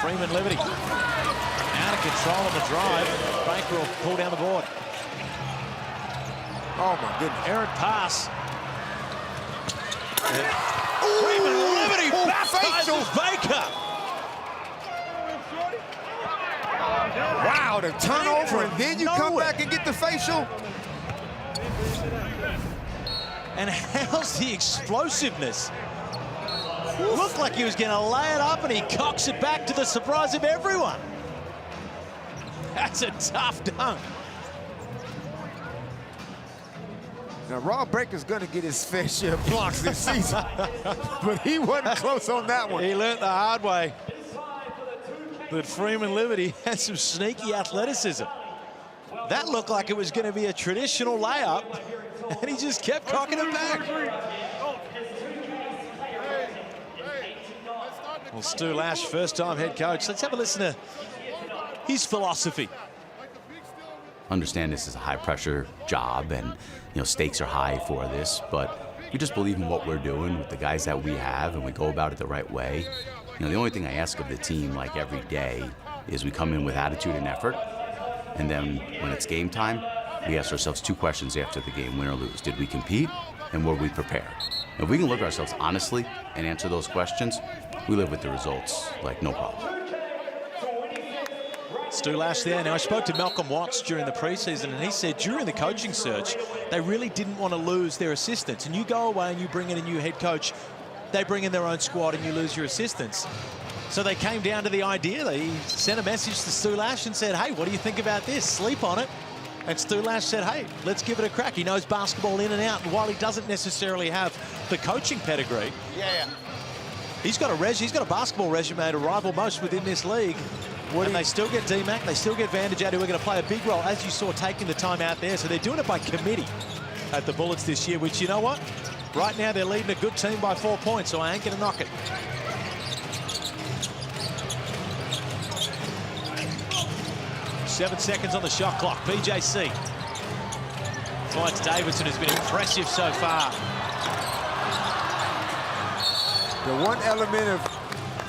Freeman Liberty. Out of control on the drive. Baker will pull down the board. Oh, my goodness. Errant pass. Freeman Liberty baptizes Baker. Wow, the turnover, and then you come back and get the facial. And how's the explosiveness? Looked like he was going to lay it up, and he cocks it back to the surprise of everyone. That's a tough dunk. Now, Rob Baker's going to get his fair share of blocks this season, but he wasn't close on that one. He learned the hard way that Freeman Liberty had some sneaky athleticism. That looked like it was going to be a traditional layup, and he just kept cocking it back. Well, Stu Lash, first-time head coach. Let's have a listen to his philosophy. Understand this is a high-pressure job, and stakes are high for this, but we just believe in what we're doing with the guys that we have, and we go about it the right way. The only thing I ask of the team, like every day, is we come in with attitude and effort, and then when it's game time, we ask ourselves two questions after the game, win or lose. Did we compete, and were we prepared? If we can look at ourselves honestly and answer those questions, we live with the results like no problem. Stu Lash there. Now, I spoke to Malcolm Watts during the preseason, and he said during the coaching search, they really didn't want to lose their assistants. And you go away and you bring in a new head coach, they bring in their own squad and you lose your assistants. So they came down to the idea. They sent a message to Stu Lash and said, hey, what do you think about this? Sleep on it. And Stu Lash said, hey, let's give it a crack. He knows basketball in and out. And while he doesn't necessarily have the coaching pedigree, he's got a basketball resume to rival most within this league. And they still get D-Mac, they still get Vanderjagt, who are going to play a big role, as you saw, taking the time out there. So they're doing it by committee at the Bullets this year, which, you know what? Right now, they're leading a good team by 4 points, so I ain't going to knock it. Seven seconds on the shot clock. BJC finds Davidson, who's been impressive so far. The one element of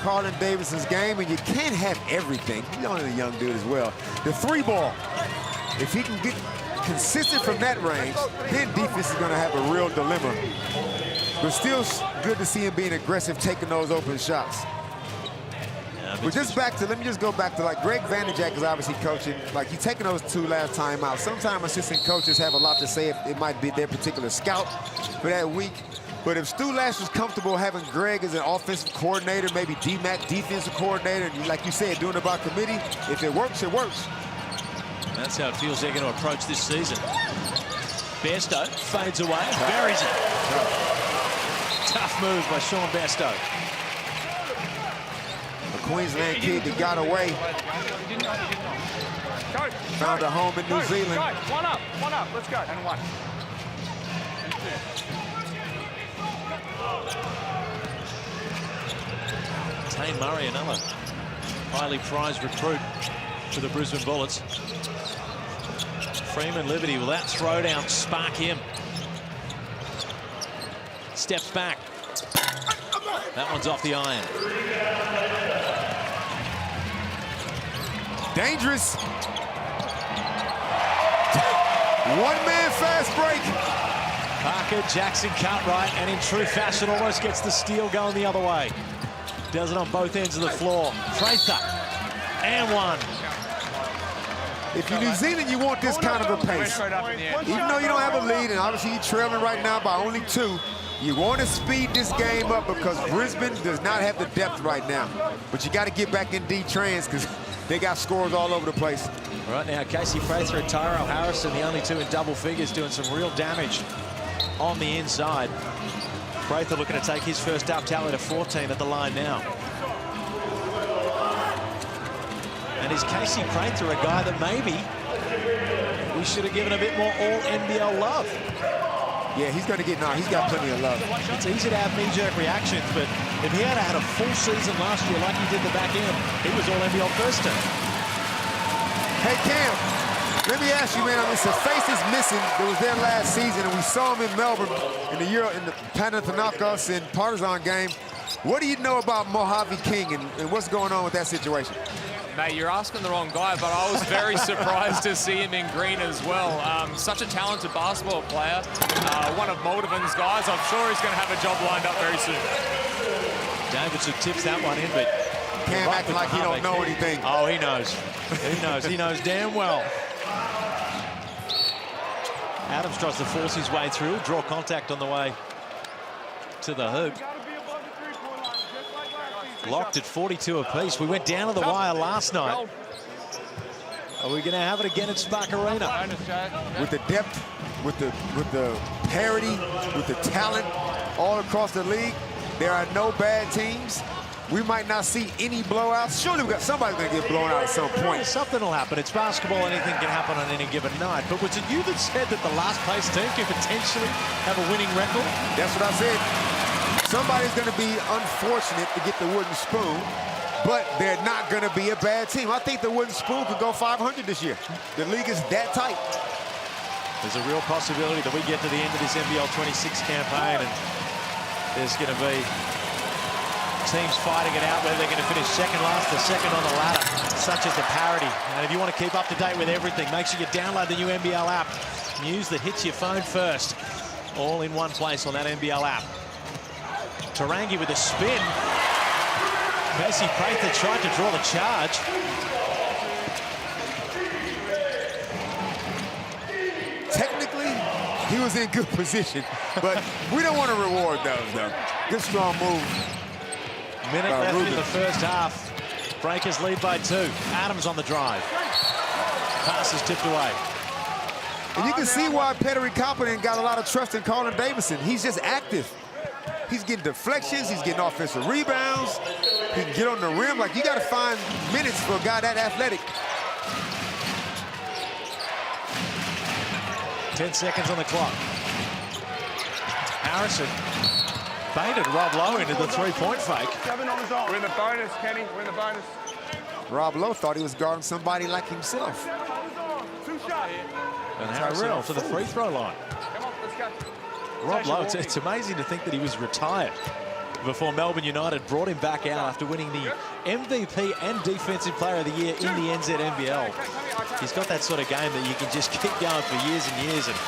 Carlton Davidson's game, and you can't have everything. He's only a young dude as well. The three ball. If he can get consistent from that range, then defense is going to have a real dilemma. But still good to see him being aggressive, taking those open shots. But just let me just go back to, like, Greg Vanderjagt is obviously coaching. Like, he's taking those two last timeouts. Sometimes assistant coaches have a lot to say if it might be their particular scout for that week. But if Stu Lash was comfortable having Greg as an offensive coordinator, maybe D-Mac defensive coordinator, and like you said, doing it by committee, if it works, it works. That's how it feels they're going to approach this season. Bairstow fades away, buries it. Tough move by Sean Bairstow. A Queensland kid that got away. Found a home in New Zealand. One up, let's go. And one. Tane Murray, another highly prized recruit for the Brisbane Bullets. Freeman Liberty, will that throwdown spark him? Steps back. That one's off the iron. Dangerous. One-man fast break. Parker, Jackson, Cartwright, and in true fashion almost gets the steal going the other way. Does it on both ends of the floor. Prather, and one. If you're New Zealand, you want this kind of a pace. Even though you don't have a lead, and obviously you're trailing right now by only 2, you want to speed this game up because Brisbane does not have the depth right now. But you got to get back in D-Trans because they got scores all over the place. Right now, Casey Prather and Tyrell Harrison, the only 2 in double figures, doing some real damage on the inside. Prather looking to take his first up tally to 14 at the line now. And is Casey Prather a guy that maybe we should have given a bit more all-NBL love? Yeah, he's going to get, he's got plenty of love. It's easy to have knee-jerk reactions, but if he had had a full season last year like he did the back end, he was all-NBL first team. Hey, Cam, let me ask you, man, it's a face is missing that was there last season, and we saw him in Melbourne in the Panathinaikos and Partizan game. What do you know about Mojave King and what's going on with that situation? Mate, you're asking the wrong guy, but I was very surprised to see him in green as well. Such a talented basketball player. One of Moldovan's guys. I'm sure he's going to have a job lined up very soon. Davidson tips that one in, but Cam acting like he don't know anything. Oh, he knows. He knows. He knows damn well. Adams tries to force his way through, draw contact on the way to the hoop. Locked at 42 apiece. We went down to the wire last night. Are we going to have it again at Spark Arena? With the depth, with the parity, with the talent all across the league, there are no bad teams. We might not see any blowouts. Surely somebody's going to get blown out at some point. Something will happen. It's basketball. Anything can happen on any given night. But was it you that said that the last place team can potentially have a winning record? That's what I said. Somebody's going to be unfortunate to get the wooden spoon, but they're not going to be a bad team. I think the wooden spoon could go 500 this year. The league is that tight. There's a real possibility that we get to the end of this NBL26 campaign and there's going to be teams fighting it out whether they're going to finish second last or second on the ladder, such as the parity. And if you want to keep up to date with everything, make sure you download the new NBL app. News that hits your phone first, all in one place on that NBL app. Tarangi with a spin. Casey Prather tried to draw the charge. Technically, he was in good position, but we don't want to reward those, though. Good, strong move. Minute left in the first half. Breakers lead by 2. Adams on the drive. Pass is tipped away. And you can see why Peteri Kapanen got a lot of trust in Colin Davison. He's just active. He's getting deflections. He's getting offensive rebounds. He can get on the rim. Like, you got to find minutes for a guy that athletic. 10 seconds on the clock. Harrison baited Rob Lowe into the three-point fake. We're in the bonus, Kenny. We're in the bonus. Rob Lowe thought he was guarding somebody like himself. And Harrison off to the free throw line. Come on, let's go. Rob Lowe, it's amazing to think that he was retired before Melbourne United brought him back out after winning the MVP and Defensive Player of the Year in the NZNBL. He's got that sort of game that you can just keep going for years and years. And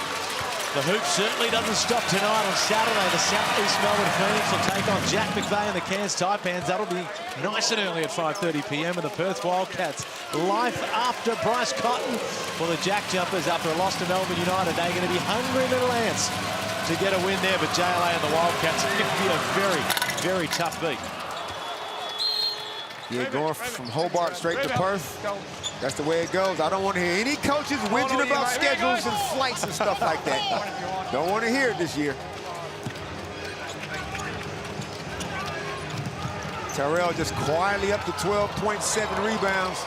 the hoop certainly doesn't stop tonight. On Saturday, the Southeast Melbourne Phoenix will take on Jack McVeigh and the Cairns Taipans. That'll be nice and early at 5:30 p.m. And the Perth Wildcats, life after Bryce Cotton. Well, the Jack Jumpers, after a loss to Melbourne United, they're going to be hungry little ants to get a win there. But JLA and the Wildcats, it could be a very, very tough beat. Yeah, going from Hobart straight to Perth. That's the way it goes. I don't want to hear any coaches whinging about schedules and flights and stuff like that. Don't want to hear it this year. Tyrell just quietly up to 12.7 rebounds.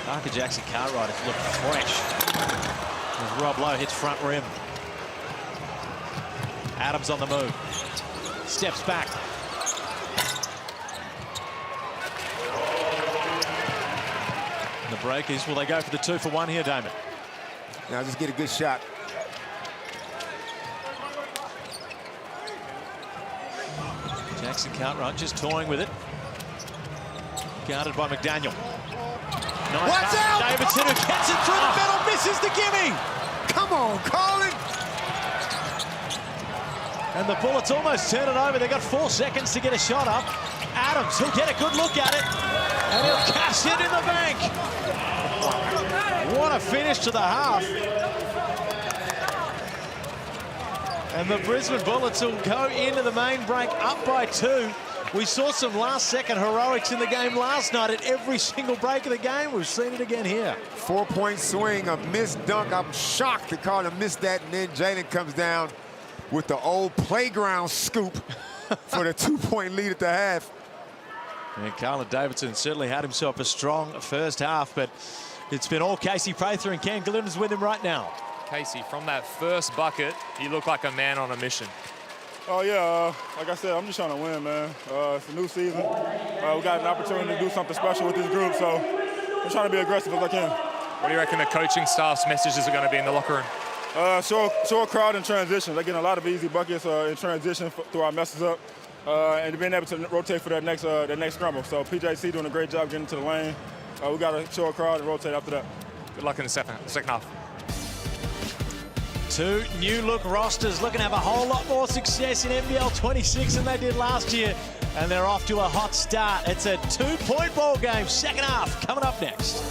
Parker Jackson Cartwright has looked fresh as Rob Lowe hits front rim. Adams on the move. Steps back. The Breakers, will they go for the 2-for-1 here, Damon? Now just get a good shot. Jackson Cartwright just toying with it. Guarded by McDaniel. Nice Watch out! Davidson who gets it through the middle, misses the gimme. Come on, Colin. And the Bullets almost turn it over. They've got 4 seconds to get a shot up. Adams, he'll get a good look at it. And he'll cash it in the bank. What a finish to the half. And the Brisbane Bullets will go into the main break up by 2. We saw some last-second heroics in the game last night. At every single break of the game, we've seen it again here. 4-point swing, a missed dunk. I'm shocked that Carter missed that, and then Jalen comes down with the old playground scoop for the 2-point lead at the half. And Carlin Davidson certainly had himself a strong first half, but it's been all Casey Prather, and Cam Gillen's with him right now. Casey, from that first bucket, you look like a man on a mission. Oh, yeah, like I said, I'm just trying to win, man. It's a new season. We got an opportunity to do something special with this group, so I'm trying to be aggressive as I can. What do you reckon the coaching staff's messages are going to be in the locker room? Show a crowd in transition. They're getting a lot of easy buckets in transition through our messes up, and being able to rotate for that next scramble. So PJC doing a great job getting to the lane. We got to show a crowd and rotate after that. Good luck in the second half. 2 new-look rosters looking to have a whole lot more success in NBL26 than they did last year. And they're off to a hot start. It's a 2-point ball game. Second half coming up next.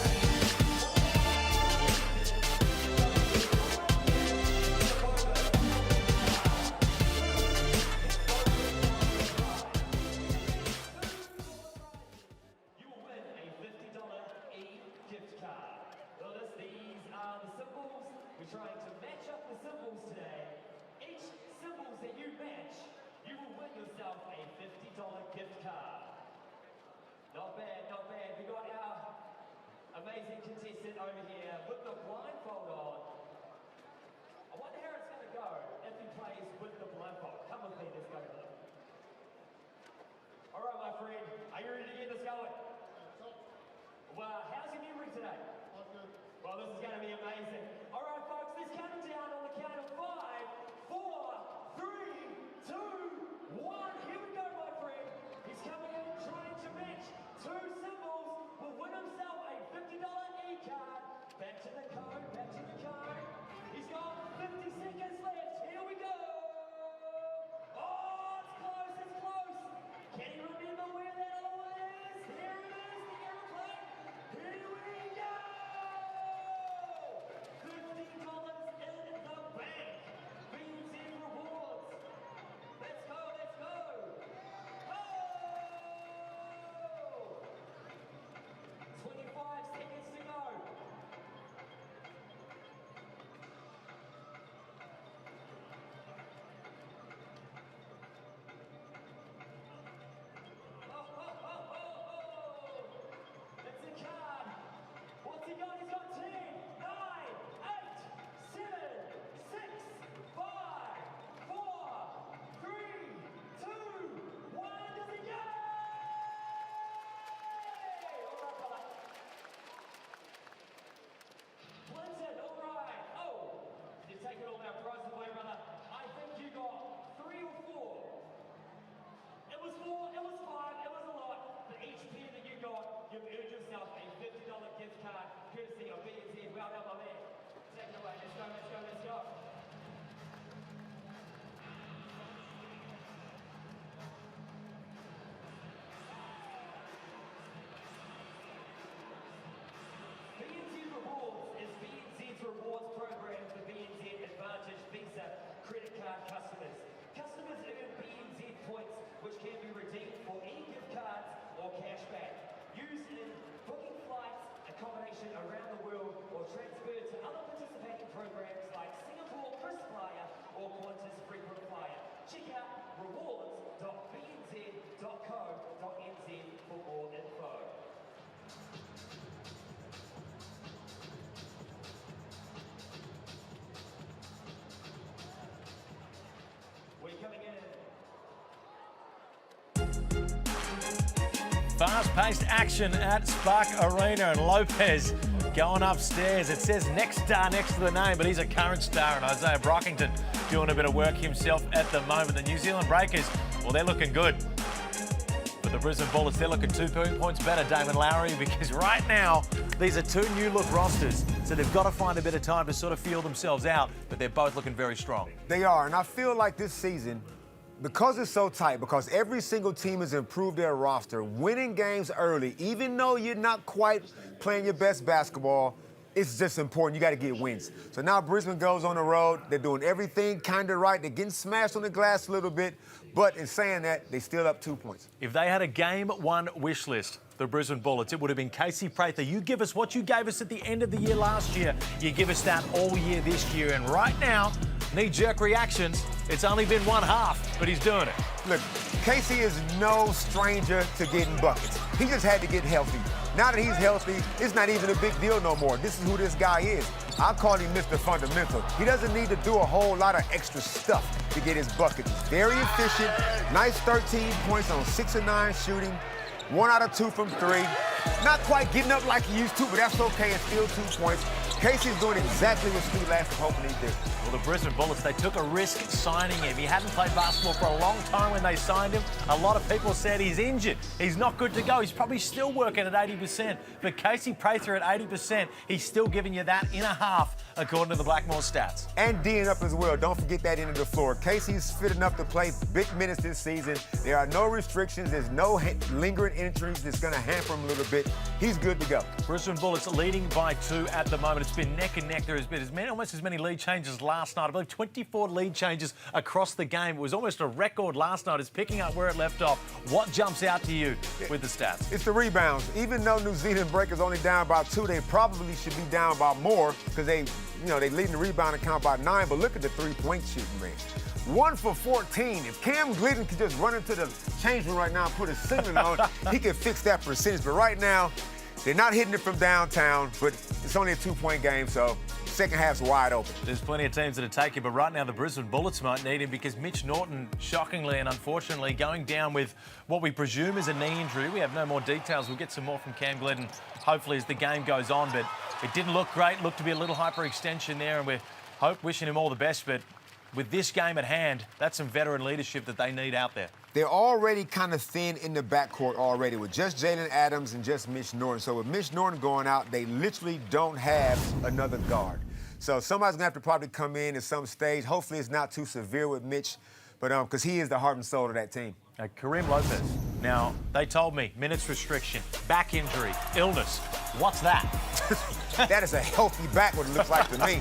Trying to match up the symbols today. Each symbols that you match, you will win yourself a $50 gift card. Not bad, not bad. We got our amazing contestant over here with the blindfold on. I wonder how it's going to go if he plays with the blindfold. Come with me, let's go. All right, my friend, are you ready to get this going? Well, how's your memory today? Well, this is going to be amazing. All right, folks, let's count it down on the count of 5, 4, 3, 2, 1. Here we go, my friend. He's coming in trying to match 2 symbols. Will win himself a $50 e-card. Back to the code, back to the code. He's got 50 seconds left. Here we go. Oh, it's close, it's close. Can you remember where that other one is? Here it is, the airplane. Here we go. $50 in the bank. BNZ rewards. Let's go, let's go. Oh! 25 seconds to go. It's a card. What's he got? He's got 10, 9, 8, 7, 6, 5, 4, 3, 2, 1. Does he go? All right, brother. Clinton, all right. Oh, you've taken all our prizes away, brother. I think you got 3 or 4. It was 4, it was 5, it was a lot. But each pair that you got, you've earned yourself a $50 gift card, courtesy of BNZ. Well done, my man. Take it away. Let's go, let's go, let's go. BNZ Rewards is BNZ's rewards program for BNZ Advantage Visa credit card customers. Customers earn BNZ points, which can be redeemed for e-gift cards or cashback. Used in booking flights, accommodation around the world, or transferred to other participating programs like Singapore KrisFlyer or Qantas Frequent Flyer. Check out rewards.bnz.co.nz for more info. We're coming in. Fast-paced action at Spark Arena, and Lopez going upstairs. It says next star next to the name, but he's a current star, and Isaiah Brockington doing a bit of work himself at the moment. The New Zealand Breakers, well, they're looking good. But the The Brisbane Bullets, they're looking 2 points better, Damon Lowry, because right now, these are two new-look rosters, so they've got to find a bit of time to sort of feel themselves out, but they're both looking very strong. They are, and I feel like this season, because it's so tight, because every single team has improved their roster, winning games early, even though you're not quite playing your best basketball, it's just important. You got to get wins. So now Brisbane goes on the road. They're doing everything kind of right. They're getting smashed on the glass a little bit, but in saying that, they still up 2 points. If they had a Game 1 wish list, the Brisbane Bullets, it would have been Casey Prather. You give us what you gave us at the end of the year last year. You give us that all year this year. And right now, knee-jerk reactions, it's only been one half, but he's doing it. Look, Casey is no stranger to getting buckets. He just had to get healthy. Now that he's healthy, it's not even a big deal no more. This is who this guy is. I call him Mr. Fundamental. He doesn't need to do a whole lot of extra stuff to get his buckets. He's very efficient. Nice 13 points on 6 of 9 shooting. 1 out of 2 from 3. Not quite getting up like he used to, but that's okay. It's still 2 points. Casey's doing exactly what Steve Lash was hoping he'd do. Well, the Brisbane Bullets, they took a risk signing him. He hadn't played basketball for a long time when they signed him. A lot of people said he's injured. He's not good to go. He's probably still working at 80%. But Casey Prather at 80%, he's still giving you that in a half, according to the Blackmore stats. And D'ing up as well. Don't forget that end of the floor. Casey's fit enough to play big minutes this season. There are no restrictions. There's no lingering injuries that's going to hamper him a little bit. He's good to go. Brisbane Bullets leading by 2 at the moment. It's been neck and neck. There has been almost as many lead changes last night. I believe 24 lead changes across the game. It was almost a record last night. It's picking up where it left off. What jumps out to you with the stats? It's the rebounds. Even though New Zealand Breakers only down by 2, they probably should be down by more because they lead the rebound count by 9. But look at the three-point shooting, man. 1 for 14. If Cam Glidden could just run into the change room right now and put his ceiling on, he could fix that percentage. But right now, they're not hitting it from downtown, but it's only a 2-point game, so second half's wide open. There's plenty of teams that take it, but right now the Brisbane Bullets might need him because Mitch Norton, shockingly and unfortunately, going down with what we presume is a knee injury. We have no more details. We'll get some more from Cam Glidden, hopefully, as the game goes on, but it didn't look great. Looked to be a little hyperextension there, and we're wishing him all the best, but with this game at hand, that's some veteran leadership that they need out there. They're already kind of thin in the backcourt already with just Jalen Adams and just Mitch Norton. So with Mitch Norton going out, they literally don't have another guard. So somebody's going to have to probably come in at some stage. Hopefully it's not too severe with Mitch, but because he is the heart and soul of that team. Kareem Lopez. Now, they told me minutes restriction, back injury, illness. What's that? That is a healthy back, what it looks like to me.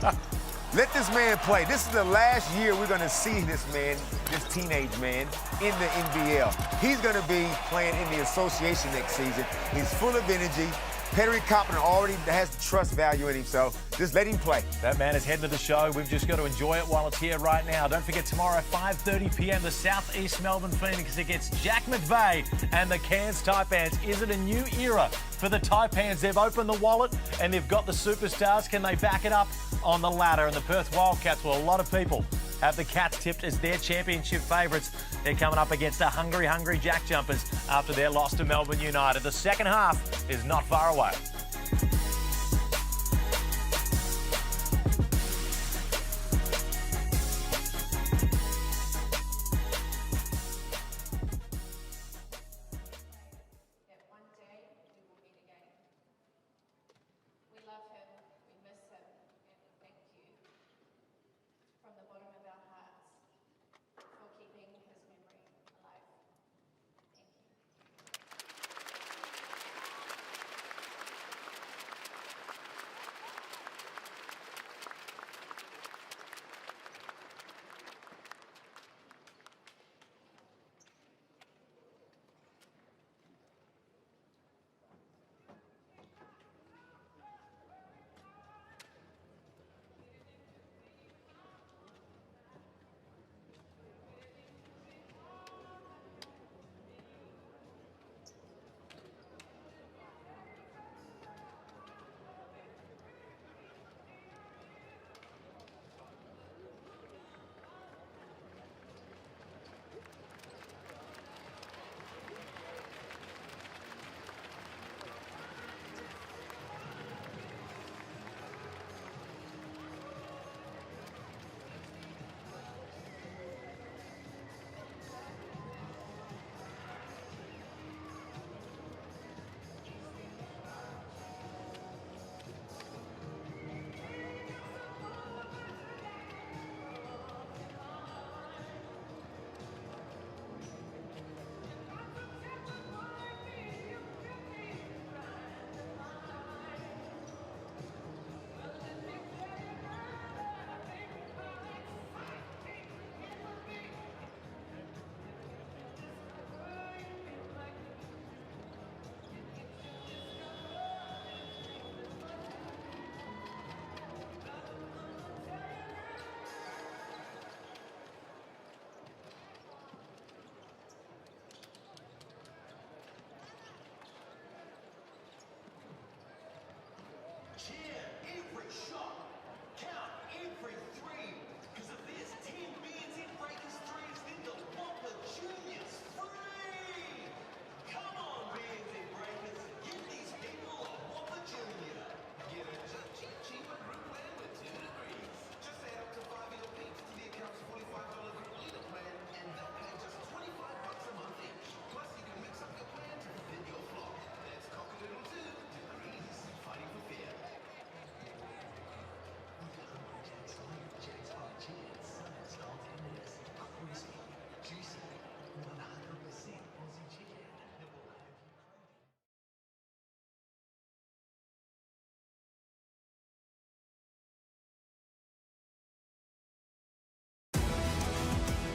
Let this man play. This is the last year we're going to see this man, this teenage man, in the NBL. He's going to be playing in the association next season. He's full of energy. Petrie Coppin already has the trust value in him, so just let him play. That man is heading to the show. We've just got to enjoy it while it's here right now. Don't forget, tomorrow, 5:30 p.m., the South East Melbourne Phoenix against Jack McVeigh and the Cairns Taipans. Is it a new era for the Taipans? They've opened the wallet and they've got the superstars. Can they back it up on the ladder? And the Perth Wildcats, well, a lot of people have the Cats tipped as their championship favourites. They're coming up against the hungry Jack Jumpers after their loss to Melbourne United. The second half is not far away.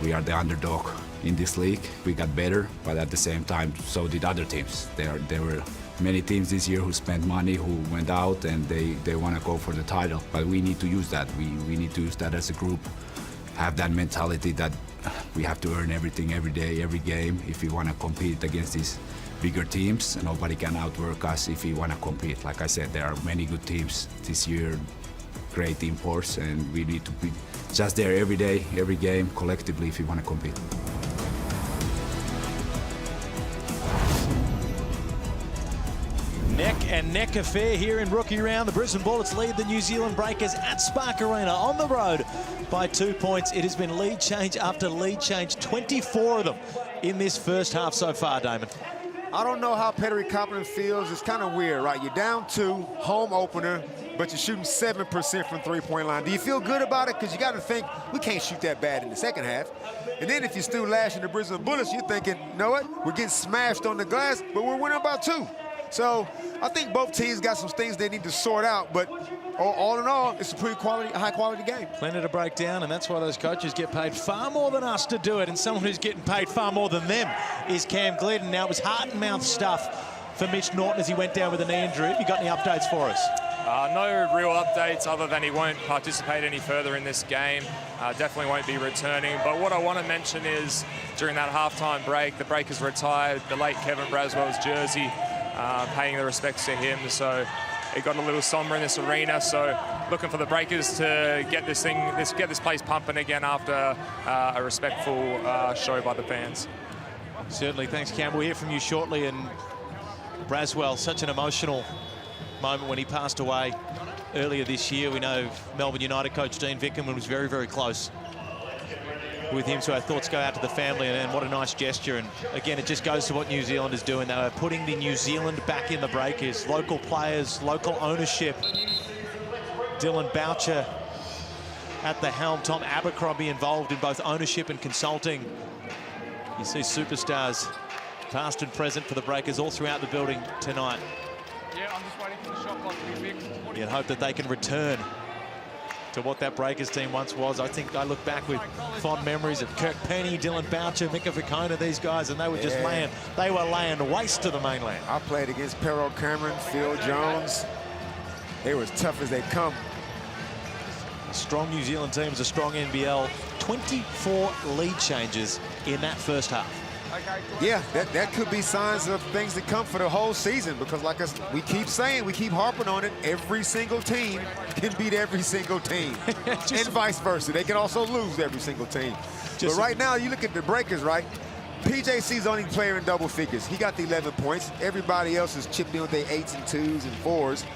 We are the underdog in this league. We got better, but at the same time, so did other teams. There were many teams this year who spent money, who went out, and they want to go for the title. But we need to use that. We need to use that as a group, have that mentality that we have to earn everything every day, every game, if we want to compete against these bigger teams. Nobody can outwork us if we want to compete. Like I said, there are many good teams this year, great imports, and we need to be just there every day, every game, collectively, if we want to compete. Neck and neck affair here in rookie round. The Brisbane Bullets lead the New Zealand Breakers at Spark Arena on the road by 2 points. It has been lead change after lead change, 24 of them in this first half so far, Damon. I don't know how Petri Copeland feels. It's kind of weird, right? You're down 2, home opener, but you're shooting 7% from three-point line. Do you feel good about it? Because you got to think, we can't shoot that bad in the second half. And then if you're still lashing the Brisbane Bullets, you're thinking, you know what? We're getting smashed on the glass, but we're winning by 2. So I think both teams got some things they need to sort out, but all in all, it's a pretty high-quality game. Plenty to break down, and that's why those coaches get paid far more than us to do it, and someone who's getting paid far more than them is Cam Glidden. Now, it was heart-and-mouth stuff for Mitch Norton as he went down with a knee injury. Have you got any updates for us? No real updates other than he won't participate any further in this game. Definitely won't be returning. But what I want to mention is during that halftime break, the Breakers retired the late Kevin Braswell's jersey, paying the respects to him. So it got a little somber in this arena. So looking for the Breakers to get this place pumping again after a respectful show by the fans. Certainly, thanks, Cam. We'll hear from you shortly. And Braswell, such an emotional moment when he passed away earlier this year. We know Melbourne United coach Dean Vickerman was very, very close with him, so our thoughts go out to the family, and what a nice gesture. And again, it just goes to what New Zealand is doing. They are putting the New Zealand back in the Breakers. Local players, local ownership. Dylan Boucher at the helm. Tom Abercrombie involved in both ownership and consulting. You see superstars past and present for the Breakers all throughout the building tonight. Yeah, I'm just waiting for the shot clock to be fixed. You'd hope that they can return to what that Breakers team once was. I think I look back with fond memories of Kirk Penny, Dylan Boucher, Mika Vicona, these guys, and they were just laying waste to the mainland. I played against Perro Cameron, Phil Jones. They were as tough as they come. A strong New Zealand team is a strong NBL. 24 lead changes in that first half. Yeah, that could be signs of things to come for the whole season, because like we keep saying, we keep harping on it, every single team can beat every single team. And vice versa. They can also lose every single team. But right now, you look at the Breakers, right? PJC's only player in double figures. He got the 11 points. Everybody else is chipped in with their 8s and 2s and 4s.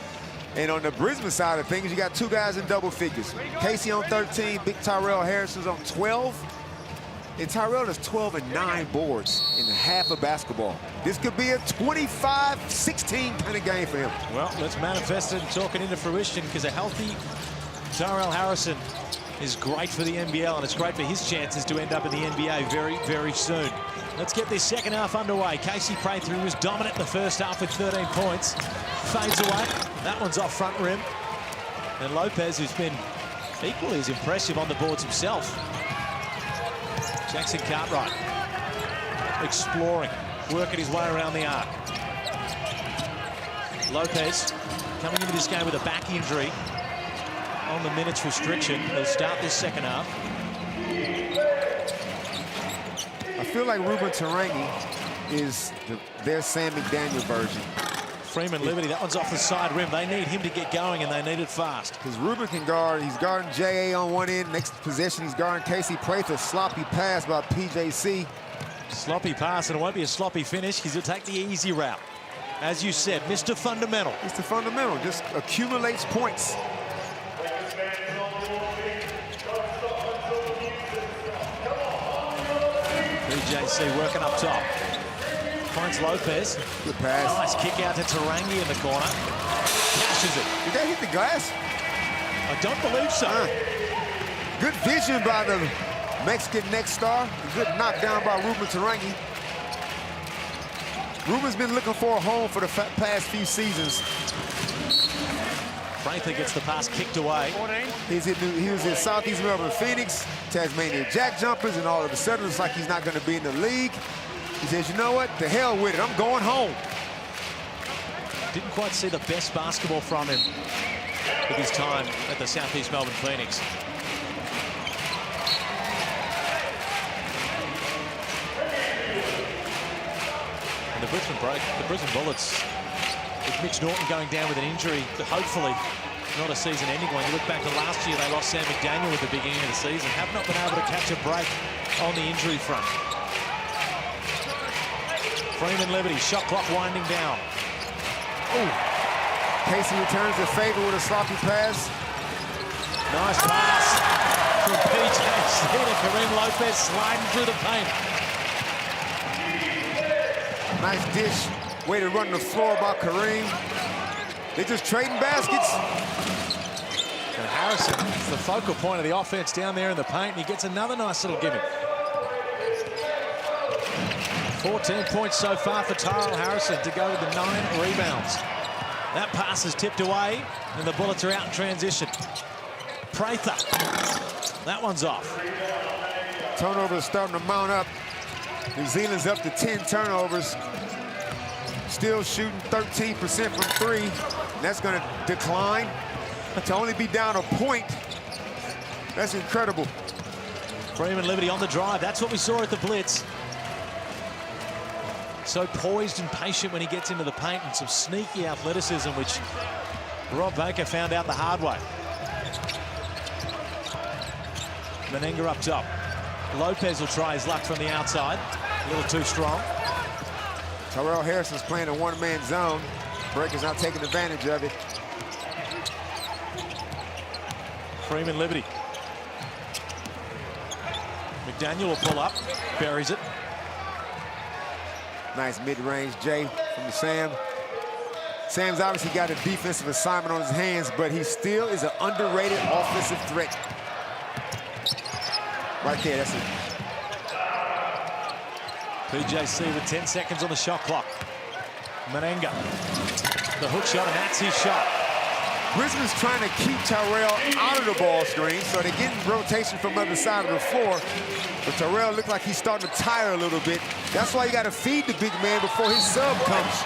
And on the Brisbane side of things, you got 2 guys in double figures. Casey on 13, Big Tyrell Harrison's on 12. And Tyrell has 12 and 9 boards in half of basketball. This could be a 25-16 kind of game for him. Well, let's manifest it and talk it into fruition, because a healthy Tyrell Harrison is great for the NBL, and it's great for his chances to end up in the NBA very, very soon. Let's get this second half underway. Casey Prather was dominant in the first half with 13 points. Fades away. That one's off front rim. And Lopez, who's been equally as impressive on the boards himself. Jackson Cartwright exploring, working his way around the arc. Lopez coming into this game with a back injury on the minutes restriction. He'll start this second half. I feel like Ruben Tarangi is their Sam McDaniel version. Freeman Liberty, that one's off the side rim. They need him to get going, and they need it fast. Because Ruben can guard. He's guarding J.A. on one end. Next possession, he's guarding Casey Prather. Sloppy pass by PJC. Sloppy pass, and it won't be a sloppy finish. He'll take the easy route. As you said, Mr. Fundamental. Mr. Fundamental just accumulates points. PJC working up top. Finds Lopez. Good pass. Nice kick out to Tarangi in the corner. Cashes it. Did that hit the glass? I don't believe so. Good vision by the Mexican next star. Good knockdown by Ruben Tarangi. Ruben's been looking for a home for the past few seasons. Prather gets the pass kicked away. He was in Southeast Melbourne Phoenix, Tasmania Jack Jumpers, and all of a sudden it's like he's not going to be in the league. He says, you know what, the hell with it, I'm going home. Didn't quite see the best basketball from him with his time at the Southeast Melbourne Phoenix. And the Brisbane Bullets, with Mitch Norton going down with an injury, hopefully not a season-ending one. You look back to last year, they lost Sam McDaniel at the beginning of the season. Have not been able to catch a break on the injury front. Freeman Liberty, shot clock winding down. Ooh. Casey returns the favor with a sloppy pass. Nice pass from PJ to Kareem Lopez, sliding through the paint. Nice dish. Way to run the floor by Kareem. They're just trading baskets. And Harrison is the focal point of the offense down there in the paint, and he gets another nice little give him. 14 points so far for Tyrell Harrison to go with the 9 rebounds. That pass is tipped away, and the Bullets are out in transition. Prather, that one's off. Turnovers starting to mount up. New Zealand's up to 10 turnovers. Still shooting 13% from 3. And that's going to decline to only be down a point. That's incredible. Freeman Liberty on the drive. That's what we saw at the Blitz. So poised and patient when he gets into the paint, and some sneaky athleticism, which Rob Baker found out the hard way. Menenga up top. Lopez will try his luck from the outside. A little too strong. Tyrell Harrison's playing a one-man zone. Breaker's not taking advantage of it. Freeman Liberty. McDaniel will pull up, buries it. Nice mid-range J from the Sam. Sam's obviously got a defensive assignment on his hands, but he still is an underrated offensive threat. Right there, that's it. PJC with 10 seconds on the shot clock. Menenga, the hook shot, and that's his shot. Brisbane's trying to keep Tyrell out of the ball screen, so they're getting rotation from the other side of the floor. But Tyrell looked like he's starting to tire a little bit. That's why you got to feed the big man before his sub comes.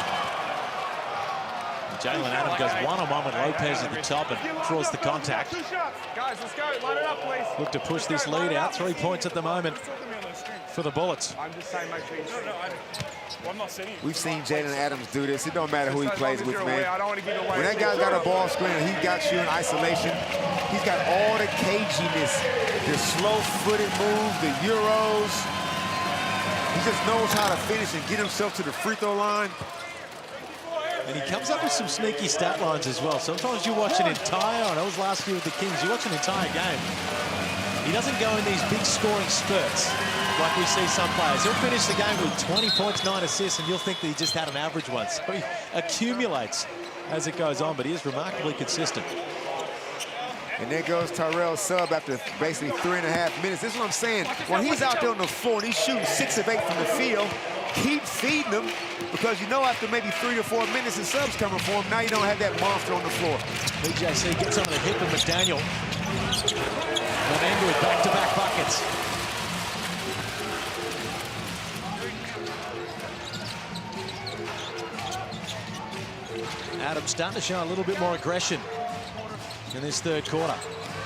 Jalen Adams goes one-on-one with Lopez at the top and draws the contact. Guys, let's go. Line it up, please. Look to push this lead out. 3 points at the moment for the Bullets. I'm just saying, make sure you I'm not sitting. We've seen Jalen Adams do this. It don't matter who he plays with, man. I don't want to give it away. When that guy's got a ball screen and he got you in isolation, he's got all the caginess, the slow-footed moves, the Euros. He just knows how to finish and get himself to the free throw line. And he comes up with some sneaky stat lines as well. Sometimes you watch an entire, and it was last year with the Kings, you watch an entire game. He doesn't go in these big scoring spurts like we see some players. He'll finish the game with 20 points, 9 assists, and you'll think that he just had an average one. So he accumulates as it goes on, but he is remarkably consistent. And there goes Tyrell's sub after basically 3.5 minutes. This is what I'm saying. When he's out there on the floor and he's shooting 6 of 8 from the field, keep feeding him, because you know after maybe 3 to 4 minutes the sub's coming for him, now you don't have that monster on the floor. BJC gets on the hip of McDaniel. Menenga with back-to-back buckets. Adams starting to show a little bit more aggression in this third quarter.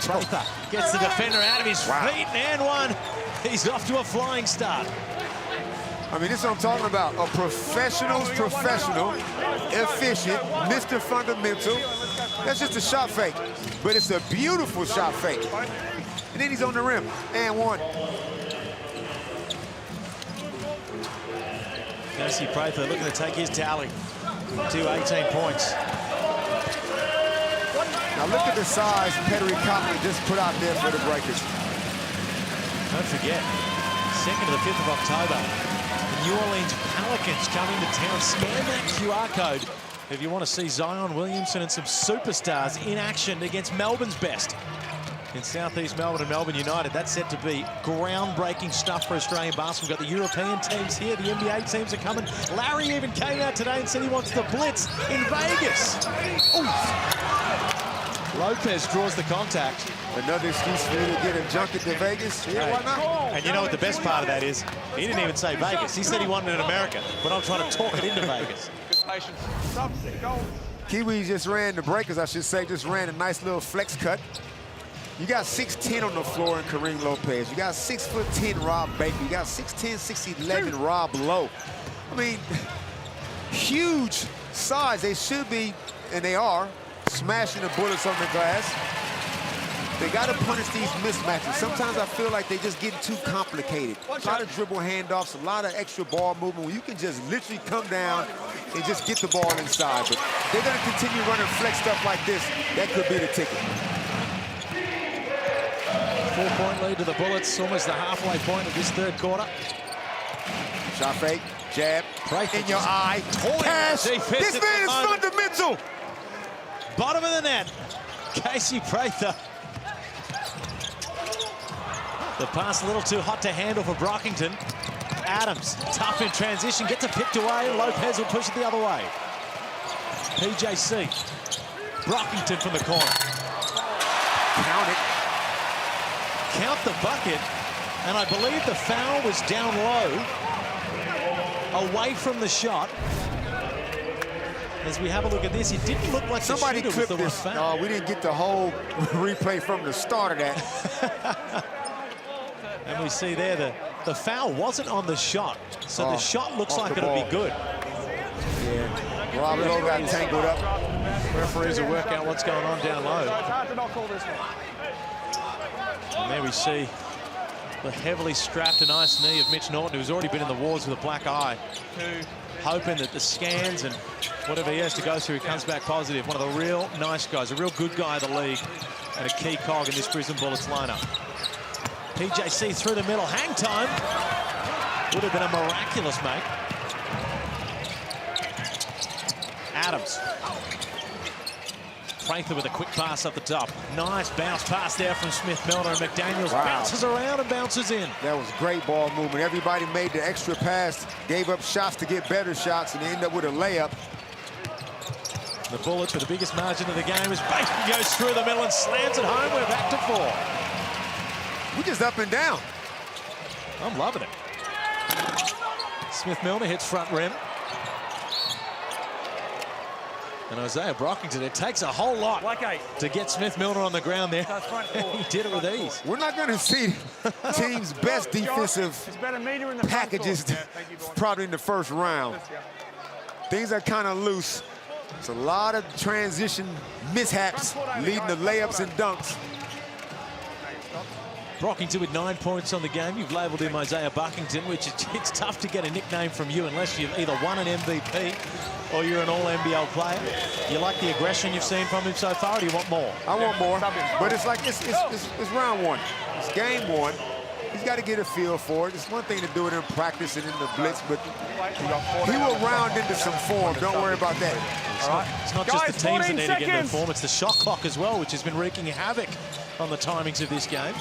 Prather gets the defender out of his feet, and one. He's off to a flying start. I mean, this is what I'm talking about. A professional's professional, efficient, Mr. Fundamental. That's just a shot fake, but it's a beautiful shot fake. And then he's on the rim, and one. Casey Prather looking to take his tally to 18 points. Now look at the size Petrie Copley just put out there for the Breakers. Don't forget, 2nd to the 5th of October, the New Orleans Pelicans coming to town. Scan that QR code if you want to see Zion Williamson and some superstars in action against Melbourne's best in Southeast Melbourne and Melbourne United. That's set to be groundbreaking stuff for Australian basketball. We've got the European teams here, the NBA teams are coming. Larry even came out today and said he wants the Blitz in Vegas. Ooh. Lopez draws the contact. Another excuse for you to get a junket to Vegas. Yeah, why not? And you know what the best part of that is? He didn't even say Vegas. He said he wanted it in America, but I'm trying to talk it into Vegas. Good patience. Go. Kiwis just ran, the Breakers, I should say, just ran a nice little flex cut. You got 6'10" on the floor in Kareem Lopez. You got 6'10" Rob Baker. You got 6'10", 6'11" Rob Lowe. I mean, huge size. They should be, and they are, smashing the bullets on the glass. They got to punish these mismatches. Sometimes I feel like they're just getting too complicated. A lot of dribble handoffs, a lot of extra ball movement where you can just literally come down and just get the ball inside. But they're going to continue running flex stuff like this. That could be the ticket. 4-point lead to the Bullets, almost the halfway point of this third quarter. Shot fake, jab, in your eye, pass. This man is fundamental. Bottom of the net, Casey Prather. The pass a little too hot to handle for Brockington. Adams, tough in transition, gets it picked away. Lopez will push it the other way. PJC, Brockington from the corner. Count it. Count the bucket, and I believe the foul was down low, away from the shot. As we have a look at this, it didn't look like somebody the shooter clipped was the one foul. We didn't get the whole replay from the start of that. And we see there the foul wasn't on the shot, so the shot looks like it'll be good. Yeah, Rob Lowe got tangled up. Referees will work out what's going on down low. It's hard to not call this one. And there we see the heavily strapped and nice knee of Mitch Norton, who's already been in the wars with a black eye, hoping that the scans and whatever he has to go through, he comes back positive. One of the real nice guys, a real good guy of the league, and a key cog in this Brisbane Bullets lineup. PJC through the middle, hang time. Would have been a miraculous make. Adams. Prather with a quick pass up the top. Nice bounce pass there from Smith-Milner, and McDaniels bounces around and bounces in. That was great ball movement. Everybody made the extra pass, gave up shots to get better shots, and they end up with a layup. The Bullets with the biggest margin of the game as Baker goes through the middle and slams it home. We're back to 4. We're just up and down. I'm loving it. Smith-Milner hits front rim. And Isaiah Brockington, it takes a whole lot to get Smith-Milner on the ground there. He did it with ease. We're not going to see team's best defensive packages probably in the first round. Things are kind of loose. It's a lot of transition mishaps leading to layups and dunks. Brockington with 9 points on the game. You've labelled him Isaiah Buckington, which it's tough to get a nickname from you unless you've either won an MVP or you're an all-NBL player. You like the aggression you've seen from him so far, or do you want more? I want more, but it's like it's round one. It's game one. He's got to get a feel for it. It's one thing to do it in practice and in the blitz, but he will round into some form. Don't worry about that. It's not just the teams that need to get in their form, it's the shot clock as well, which has been wreaking havoc on the timings of this game.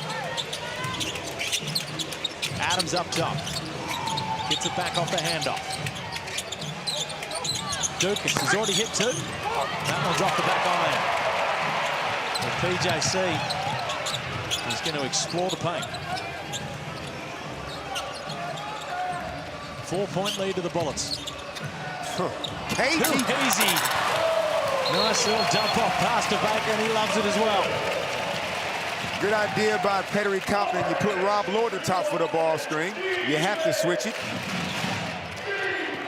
Adams up top. Gets it back off the handoff. Dukas has already hit 2. That one's off the back iron. And PJC is going to explore the paint. 4-point lead to the Bullets. Casey. Too easy. Nice little dump off pass to Baker, and he loves it as well. Good idea by Pettery Kaufman. You put Rob Lowe at the top for the ball screen. You have to switch it.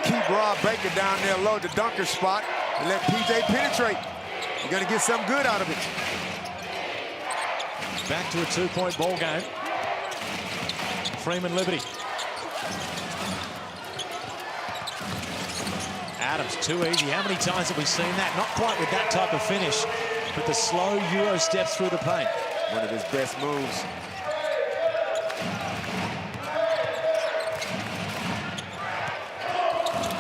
Keep Rob Baker down there low, the dunker spot, and let PJ penetrate. You're going to get something good out of it. Back to a 2-point ball game. Freeman Liberty. Adams, too easy. How many times have we seen that? Not quite with that type of finish, but the slow Euro steps through the paint. One of his best moves.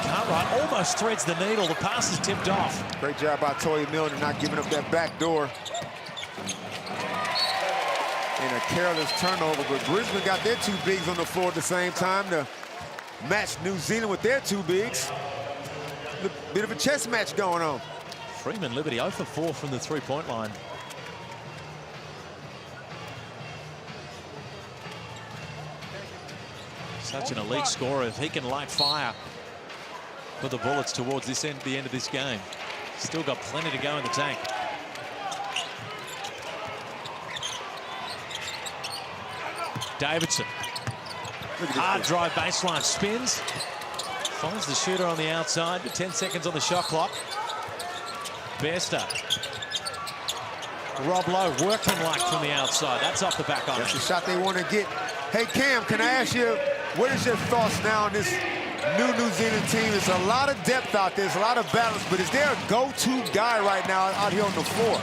Cartwright almost threads the needle. The pass is tipped off. Great job by Toye Milner not giving up that back door. And a careless turnover, but Brisbane got their 2 bigs on the floor at the same time to match New Zealand with their 2 bigs. A bit of a chess match going on. Freeman Liberty 0 for 4 from the 3-point line. Such an elite scorer. If he can light fire for the Bullets towards the end of this game. Still got plenty to go in the tank. Davidson. Hard drive baseline, spins. Finds the shooter on the outside, but 10 seconds on the shot clock. Bairstow. Rob Lowe worked him like from the outside. That's off the back on. That's the shot they want to get. Hey, Cam, can I ask you, what is your thoughts now on this New Zealand team? There's a lot of depth out there. There's a lot of balance, but is there a go-to guy right now out here on the floor?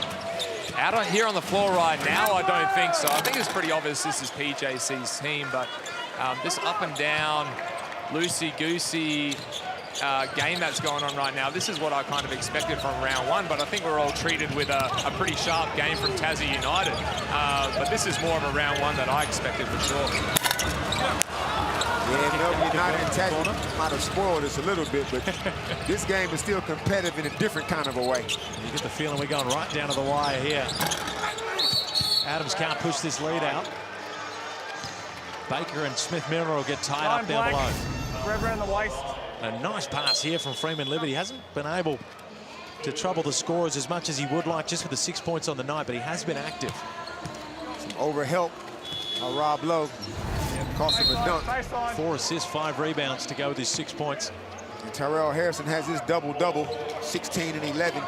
Out on here on the floor right now, I don't think so. I think it's pretty obvious this is PJC's team, but this up and down, loosey-goosey game that's going on right now, this is what I kind of expected from round one, but I think we're all treated with a pretty sharp game from Tassie United. But this is more of a round one that I expected for sure. Yeah, Melbourne United and Tassie might have spoiled us a little bit, but this game is still competitive in a different kind of a way. You get the feeling we're going right down to the wire here. Adams can't push this lead out. Baker and Smith-Miller will get tied up down below. Grab around the waist. A nice pass here from Freeman Liberty. Hasn't been able to trouble the scorers as much as he would like just with the 6 points on the night, but he has been active. Some overhelp by Rob Lowe. Cost him a dunk. 4 assists, 5 rebounds to go with his 6 points. And Tyrell Harrison has his double-double, 16 and 11.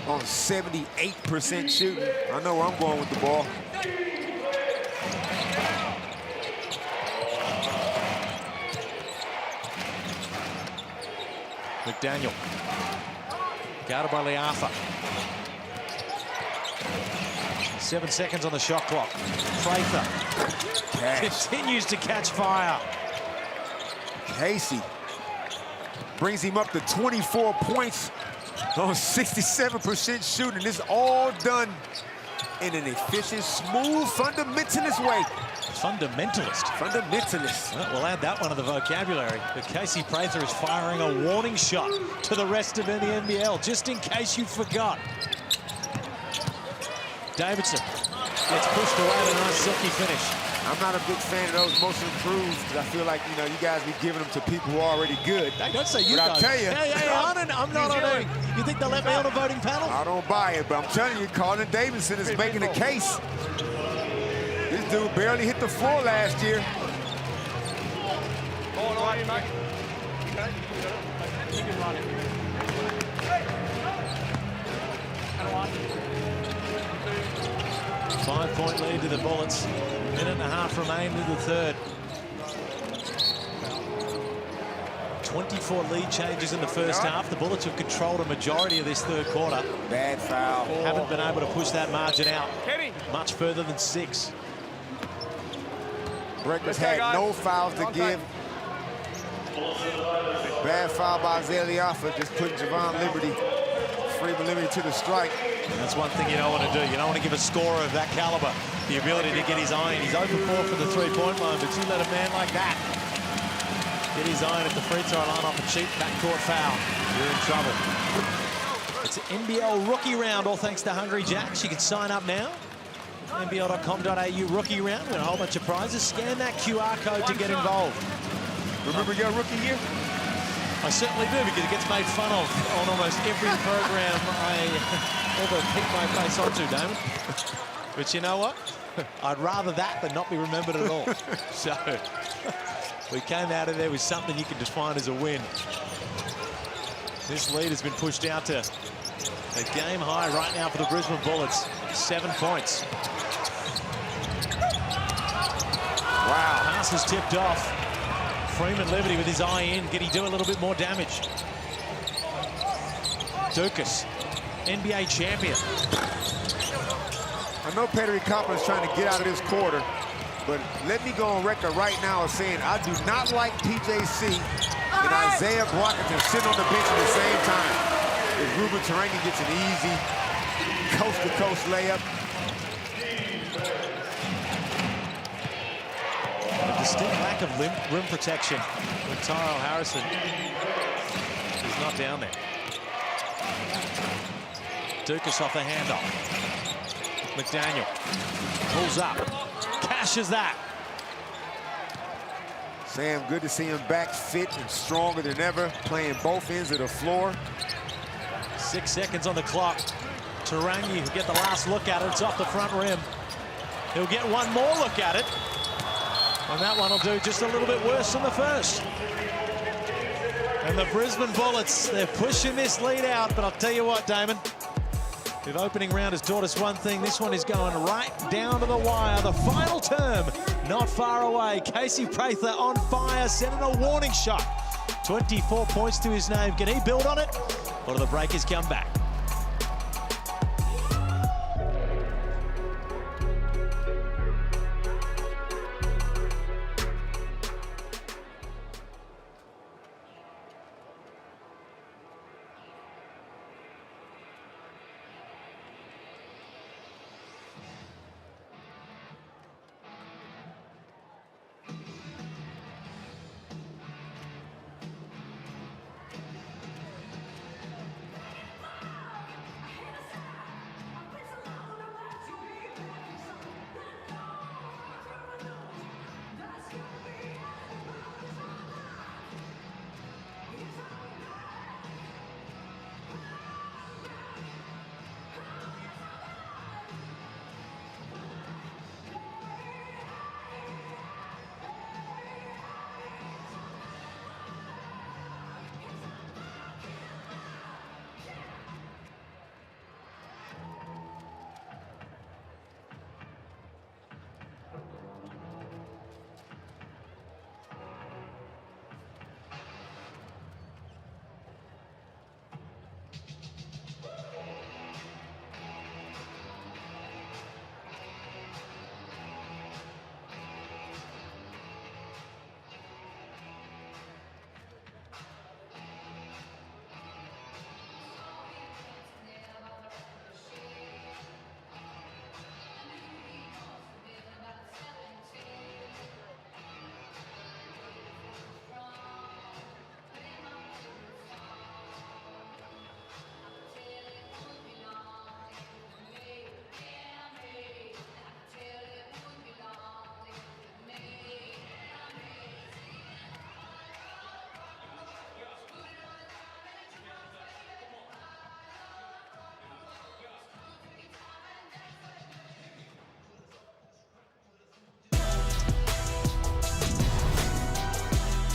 On 78% shooting. I know where I'm going with the ball. McDaniel. Guarded by Leafa. 7 seconds on the shot clock. Prather continues to catch fire. Casey brings him up to 24 points on 67% shooting. This is all done in an efficient, smooth, fundamentalist way. Fundamentalist. Fundamentalist. Well, we'll add that one to the vocabulary. But Casey Prather is firing a warning shot to the rest of the NBL, just in case you forgot. Davidson gets pushed away at a nice silky finish. I'm not a big fan of those most improved because I feel like, you know, you guys be giving them to people who are already good. Hey, don't say you but guys. I'll tell you. I'm not on any. You think they'll let me on a voting panel? I don't buy it, but I'm telling you, Colin Davidson is making a case. This dude barely hit the floor last year. Hold on, mate. Okay. You can run it. And 5-point lead to the Bullets. Minute and a half remain in the third. 24 lead changes in the first half. The Bullets have controlled a majority of this third quarter. Bad foul. Haven't been able to push that margin out much further than 6. Breakers had no fouls to give. Bad foul by Isaiah Leafa, just putting Javon Liberty, Freeman Liberty to the strike. And that's one thing you don't want to do. You don't want to give a scorer of that caliber the ability to get his iron. He's 0 for 4 from the three-point line, but you let a man like that get his iron at the free throw line off a cheap backcourt foul, you're in trouble. It's an NBL rookie round, all thanks to Hungry Jacks. You can sign up now. NBL.com.au rookie round. Win a whole bunch of prizes. Scan that QR code to get involved. Remember your rookie year? I certainly do, because it gets made fun of on almost every program I ever pick my face onto, Damon. But you know what? I'd rather that than not be remembered at all. So we came out of there with something you can define as a win. This lead has been pushed out to a game high right now for the Brisbane Bullets. 7 points. Wow. Pass is tipped off. Freeman Liberty with his eye in. Can he do a little bit more damage? Dukas, NBA champion. I know Petri Coppin is trying to get out of this quarter, but let me go on record right now as saying I do not like PJC and Isaiah Brockington sitting on the bench at the same time. If Ruben Tarangi gets an easy coast-to-coast layup. A distinct lack of rim protection when Tyrell Harrison is not down there. Dukas off the handoff. McDaniel pulls up. smashes that. Sam, good to see him back fit and stronger than ever, playing both ends of the floor. 6 seconds on the clock. Tarangi will get the last look at it. It's off the front rim. He'll get one more look at it. And that one will do just a little bit worse than the first. And the Brisbane Bullets, they're pushing this lead out. But I'll tell you what, Damon, the opening round has taught us one thing. This one is going right down to the wire. The final term, not far away. Casey Prather on fire, sending a warning shot. 24 points to his name. Can he build on it? Or do the Breakers come back?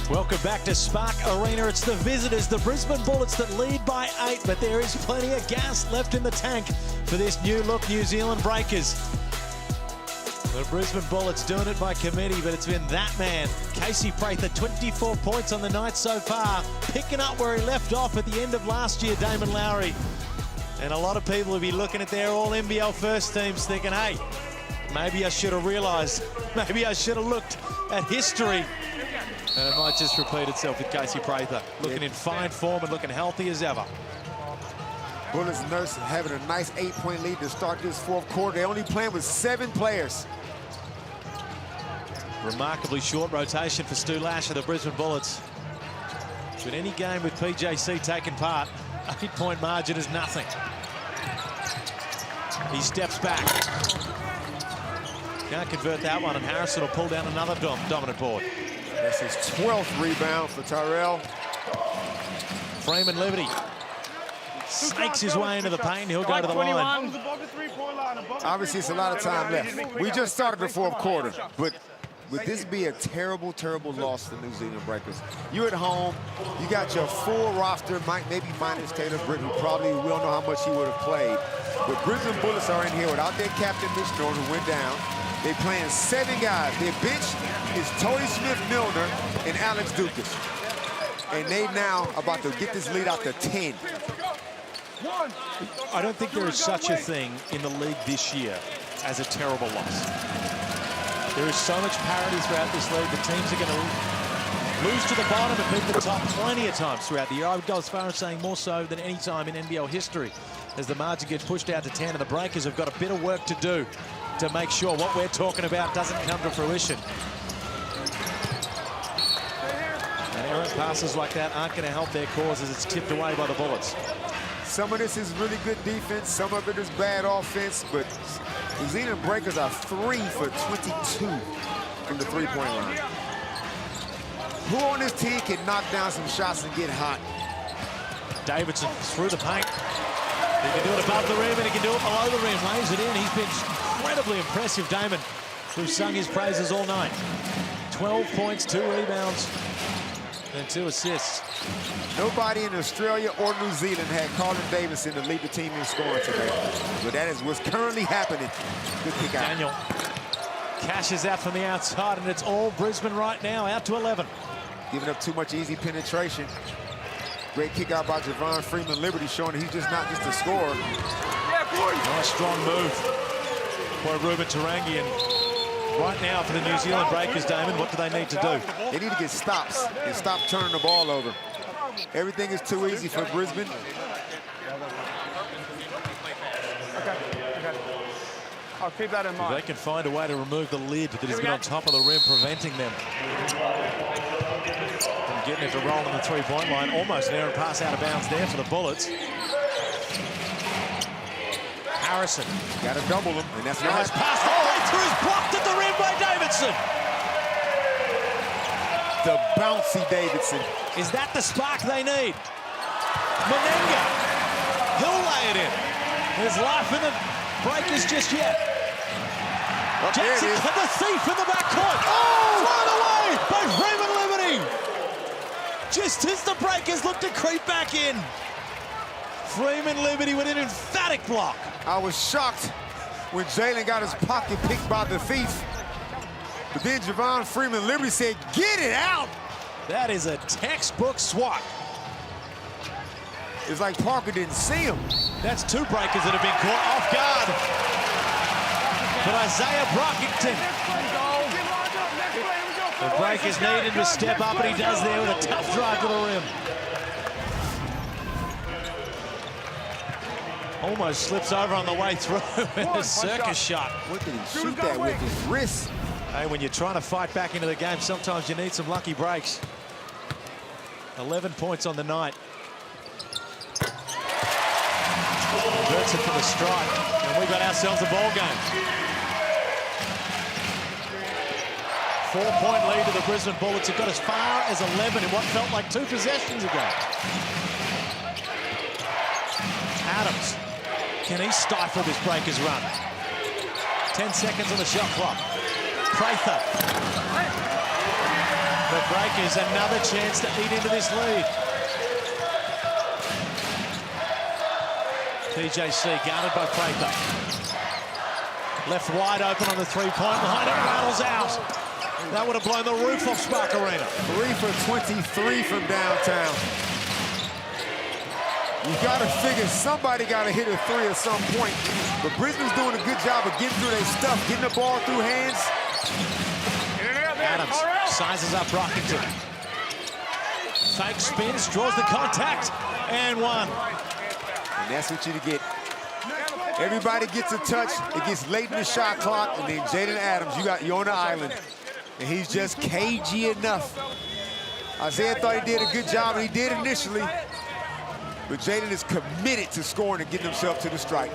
Welcome back to Spark Arena. It's the visitors, the Brisbane Bullets, that lead by 8, but there is plenty of gas left in the tank for this new look New Zealand Breakers. The Brisbane Bullets doing it by committee, but it's been that man, Casey Prather, 24 points on the night so far, picking up where he left off at the end of last year, Damon Lowry. And a lot of people will be looking at their all NBL first teams thinking, hey, maybe I should have realised, maybe I should have looked at history. And it might just repeat itself with Casey Prather, looking in fine form and looking healthy as ever. Bullets Nurse having a nice 8-point lead to start this fourth quarter. They only playing with 7 players. Remarkably short rotation for Stu Lash of the Brisbane Bullets. But any game with PJC taking part, 8-point margin is nothing. He steps back. Can't convert that one, and Harrison will pull down another dominant board. That's his 12th rebound for Tyrell. Freeman Liberty snakes his way into the paint. He'll go to the line. Obviously, it's a lot of time left. We just started the fourth quarter, but would this be a terrible, terrible loss to the New Zealand Breakers? You at home, you got your full roster, maybe minus Taylor Britt, who probably we don't know how much he would have played. But Brisbane Bullets are in here without their captain, Mitch Norton, who went down. They're playing 7 guys. Their bench is Tory Smith-Milner and Alex Dukas. And they now about to get this lead out to 10. I don't think there is such a thing in the league this year as a terrible loss. There is so much parity throughout this league. The teams are going to lose to the bottom and beat the top plenty of times throughout the year. I would go as far as saying more so than any time in NBL history, as the margin gets pushed out to 10, and the Breakers have got a bit of work to do to make sure what we're talking about doesn't come to fruition. And errant passes like that aren't going to help their cause as it's tipped away by the Bullets. Some of this is really good defense, some of it is bad offense, but New Zealand Breakers are 3 for 22 from the three-point line. Who on this team can knock down some shots and get hot? Davidson through the paint. He can do it above the rim and he can do it below the rim. Lays it in. He's been incredibly impressive, Damon, who's sung his praises all night. 12 points, 2 rebounds, and 2 assists. Nobody in Australia or New Zealand had Colin Davidson to lead the team in scoring today. But that is what's currently happening. Good kick out. Daniel cashes out from the outside, and it's all Brisbane right now, out to 11. Giving up too much easy penetration. Great kick out by Javon Freeman Liberty, showing that he's just not just a scorer. Nice strong move by Ruben Tarangi. And right now for the New Zealand Breakers, Damon, what do they need to do? They need to get stops and stop turning the ball over. Everything is too easy for Brisbane. Okay. I'll keep that in mind. They can find a way to remove the lid that has been on top of the rim, preventing them from getting it to roll on the three-point line. Almost an errant pass out of bounds there for the Bullets. Harrison. Got to double them, and that's nice pass all the way through, is blocked at the rim by Davidson. The bouncy Davidson. Is that the spark they need? Menenga. He'll lay it in. There's life in the Breakers just yet. Oh, Jackson, the thief in the backcourt. Oh! Thrown away by Freeman Liberty. Just as the Breakers look to creep back in. Freeman Liberty with an emphatic block. I was shocked when Jalen got his pocket picked by the thief. But then Javon Freeman Liberty said, get it out. That is a textbook swat. It's like Parker didn't see him. That's 2 Breakers that have been caught off guard. But Isaiah Brockington. The Breakers need him to step up, and he does there with a tough drive to the rim. Almost slips over on the way through in a circus shot. What did he shoot that with his wrist? Hey, when you're trying to fight back into the game, sometimes you need some lucky breaks. 11 points on the night. Converts it for the strike, and we've got ourselves a ball game. 4-point lead to the Brisbane Bullets. Have got as far as 11 in what felt like 2 possessions ago. Adams, can he stifle this Breakers run? 10 seconds on the shot clock. Prather. The Breakers, another chance to eat into this lead. PJC guarded by Prather. Left wide open on the three-point line, and rattles out. That would have blown the roof off Spark Arena. 3 for 23 from downtown. You got to figure somebody got to hit a 3 at some point. But Brisbane's doing a good job of getting through their stuff, getting the ball through hands. Adams sizes up Brockington. Fake spins, draws the contact, and 1. And that's what you get. Everybody gets a touch. It gets late in the shot clock, and then Jaden Adams, you're on the island. And he's just cagey enough. Isaiah thought he did a good job, and he did initially. But Jaden is committed to scoring and getting himself to the strike.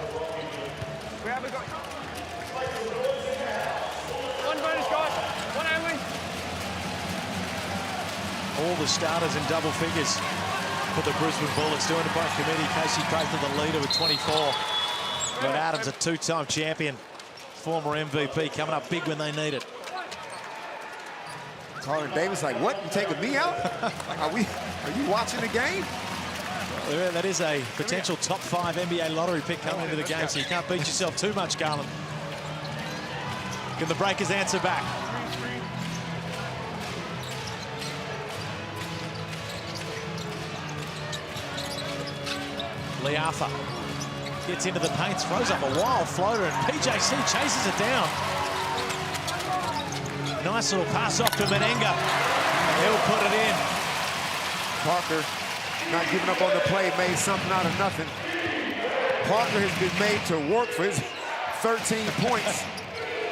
All the starters in double figures for the Brisbane Bullets, doing it by committee. Casey Prather, the leader, with 24. But Adams, a 2-time champion, former MVP, coming up big when they need it. Colin Davis like, what? You taking me out? Are you watching the game? That is a potential top 5 NBA lottery pick coming into the game, so you can't beat yourself too much, Garland. Can the Breakers answer back? Liafa gets into the paint, throws up a wild floater, and PJC chases it down. Nice little pass off to Menenga. He'll put it in. Parker, not giving up on the play, made something out of nothing. Parker has been made to work for his 13 points.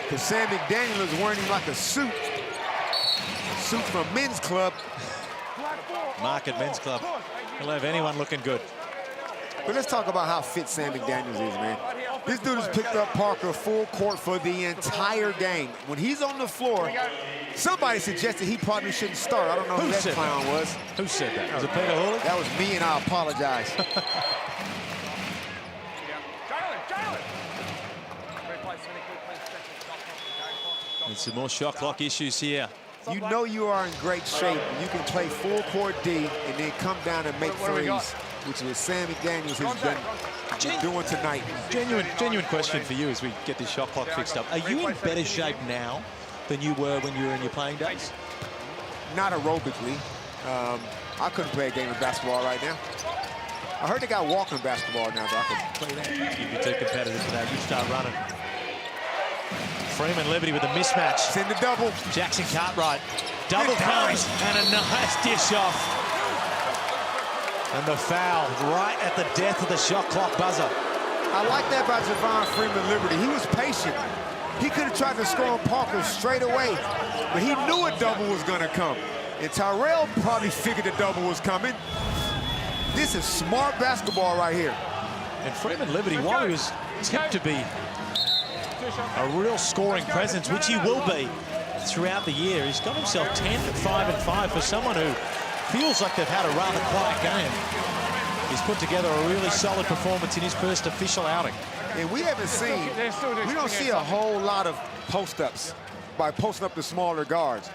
Because Sam McDaniel is wearing him like a suit. A suit from Men's Club. Market Men's Club. He'll have anyone looking good. But let's talk about how fit Sam McDaniels is, man. This dude has picked up Parker full court for the entire game. When he's on the floor, somebody suggested he probably shouldn't start. I don't know who that clown was. Who said that? Was it Peter Hurley? That was me, and I apologize. And some more shot clock issues here. You know you are in great shape. You can play full court D and then come down and make threes, which is what Sam McDaniels has been doing tonight. Genuine question for you as we get this shot clock fixed up. Are you in better shape now than you were when you were in your playing days? Not aerobically. I couldn't play a game of basketball right now. I heard they got walking basketball now, so I can play that. You'd be too competitive for that. You start running. Freeman Liberty with a mismatch. Send the double. Jackson Cartwright. Double comes and a nice dish off. And the foul right at the death of the shot clock buzzer. I like that by Javon Freeman Liberty. He was patient. He could have tried to score on Parker straight away, but he knew a double was going to come. And Tyrell probably figured the double was coming. This is smart basketball right here. And Freeman Liberty, while he was tipped to be a real scoring presence, which he will be throughout the year, he's got himself 10-5-5 for someone who feels like they've had a rather quiet game. He's put together a really solid performance in his first official outing. And we haven't seen, we don't see a whole lot of post-ups by posting up the smaller guards.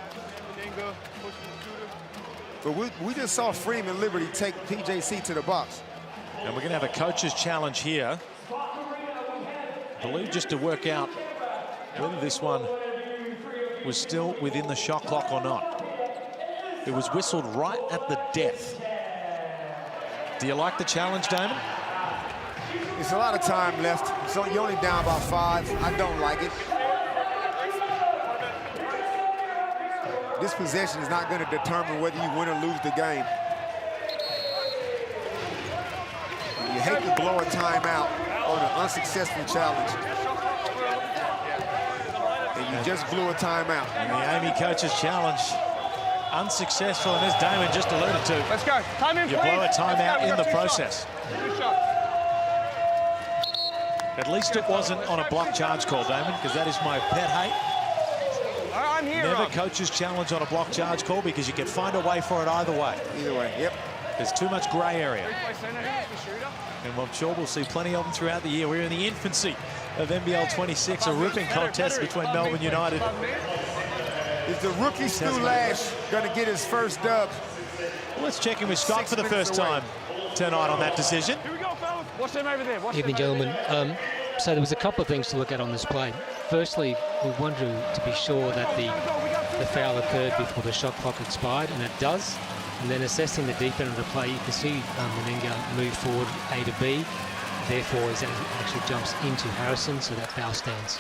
But we just saw Freeman Liberty take PJC to the box. And we're going to have a coach's challenge here. I believe just to work out whether this one was still within the shot clock or not. It was whistled right at the death. Do you like the challenge, Damon? It's a lot of time left. So you're only down by 5. I don't like it. This possession is not going to determine whether you win or lose the game. You hate to blow a timeout on an unsuccessful challenge. And you just blew a timeout. And the Amy coach's challenge, unsuccessful, and as Damon just alluded to, Let's go. Time in, you blow a timeout in the process. At least it wasn't on a block charge call, Damon, because that is my pet hate. I'm here. Never coach's challenge on a block charge call, because you can find a way for it either way. Either way, yep. There's too much grey area. And I'm sure we'll see plenty of them throughout the year. We're in the infancy of NBL26, a ripping contest between Melbourne United. Is the rookie Stu Lash going to get his first dub? Well, let's check in with Scott for the first time tonight on that decision. Here we go, fellas. Watch them over there. Watch Evening, gentlemen. So there was a couple of things to look at on this play. Firstly, we wanted to be sure that the foul occurred before the shot clock expired, and it does. And then assessing the deep end of the play, you can see Meninga move forward A to B. Therefore, as it actually jumps into Harrison, so that foul stands.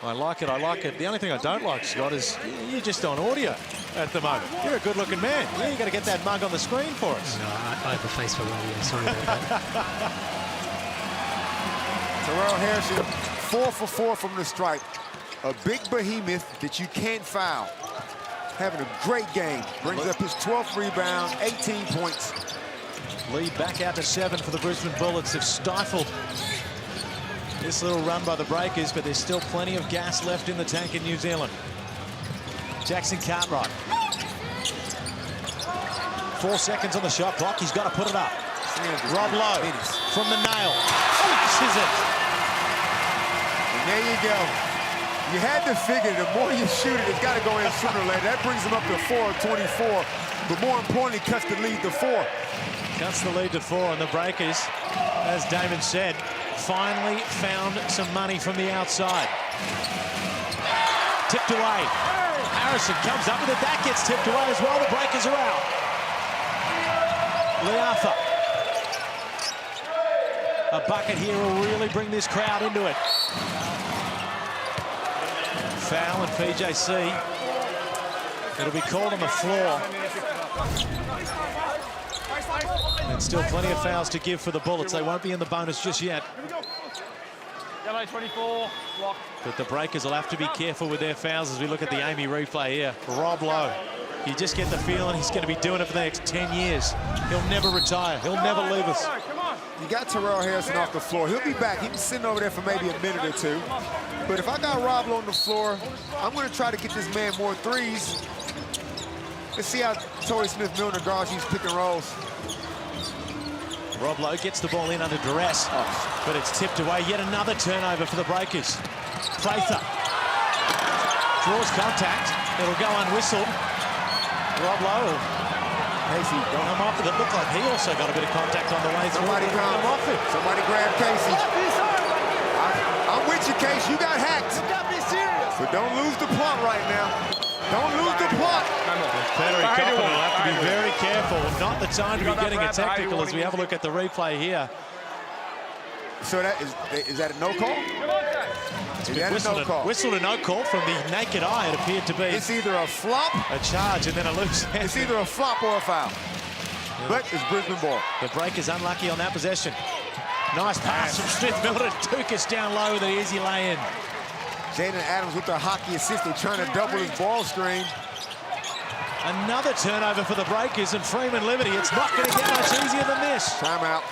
I like it, I like it. The only thing I don't like, Scott, is you're just on audio at the moment. You're a good-looking man. Yeah, you got to get that mug on the screen for us. No, I have a face for radio. Sorry about that. Terrell Harrison, 4 for 4 from the stripe. A big behemoth that you can't foul. Having a great game. Brings up his 12th rebound, 18 points. Lead back out to 7 for the Brisbane Bullets. Have stifled this little run by the Breakers, but there's still plenty of gas left in the tank in New Zealand. Jackson Cartwright. 4 seconds on the shot clock. He's got to put it up. Rob Lowe from the nail. Flashes it. And there you go. You had to figure the more you shoot it, it's got to go in sooner or later. That brings him up to 4 of 24. But more importantly, cuts the lead to 4. Cuts the lead to 4, and the Breakers, as Damon said, finally found some money from the outside. Tipped away. Harrison comes up with it. That gets tipped away as well. The Breakers are out. Lee Arthur. A bucket here will really bring this crowd into it. Foul and PJC. It'll be called on the floor. And still plenty of fouls to give for the Bullets. They won't be in the bonus just yet. Yellow 24, block. But the Breakers will have to be careful with their fouls as we look at the Amy replay here. Rob Lowe. You just get the feeling he's going to be doing it for the next 10 years. He'll never retire. He'll never leave us. You got Terrell Harrison off the floor. He'll be back. He was sitting over there for maybe a minute or two. But if I got Rob on the floor, I'm going to try to get this man more threes. Let's see how Torrey Smith-Milner guards these pick and rolls. Rob Lowe gets the ball in under duress, but it's tipped away. Yet another turnover for the Breakers. Prather draws contact. It'll go unwhistled. Rob Lowe. Casey, don't come off it. It looked like he also got a bit of contact on the way through. Somebody come off it. Somebody grab Casey. I'm with you, Casey. You got hacked. You got to be serious. But don't lose the plot right now. Don't lose the plot. Pettery Coppin will have to be very careful. Not the time to be getting a technical as we have a look at the replay here. So that is that a no call? It's been whistled a no call from the naked eye. It appeared to be. It's either a flop, a charge, and then a loose hand. It's either a flop or a foul. But it's Brisbane ball. The Breakers unlucky on that possession. Nice pass from Smith-Milner. Dukas down low with an easy lay-in. Jaden Adams with the hockey assist. They're trying to double his ball screen. Another turnover for the Breakers, and Freeman Liberty. It's not going to get much easier than this. Timeout.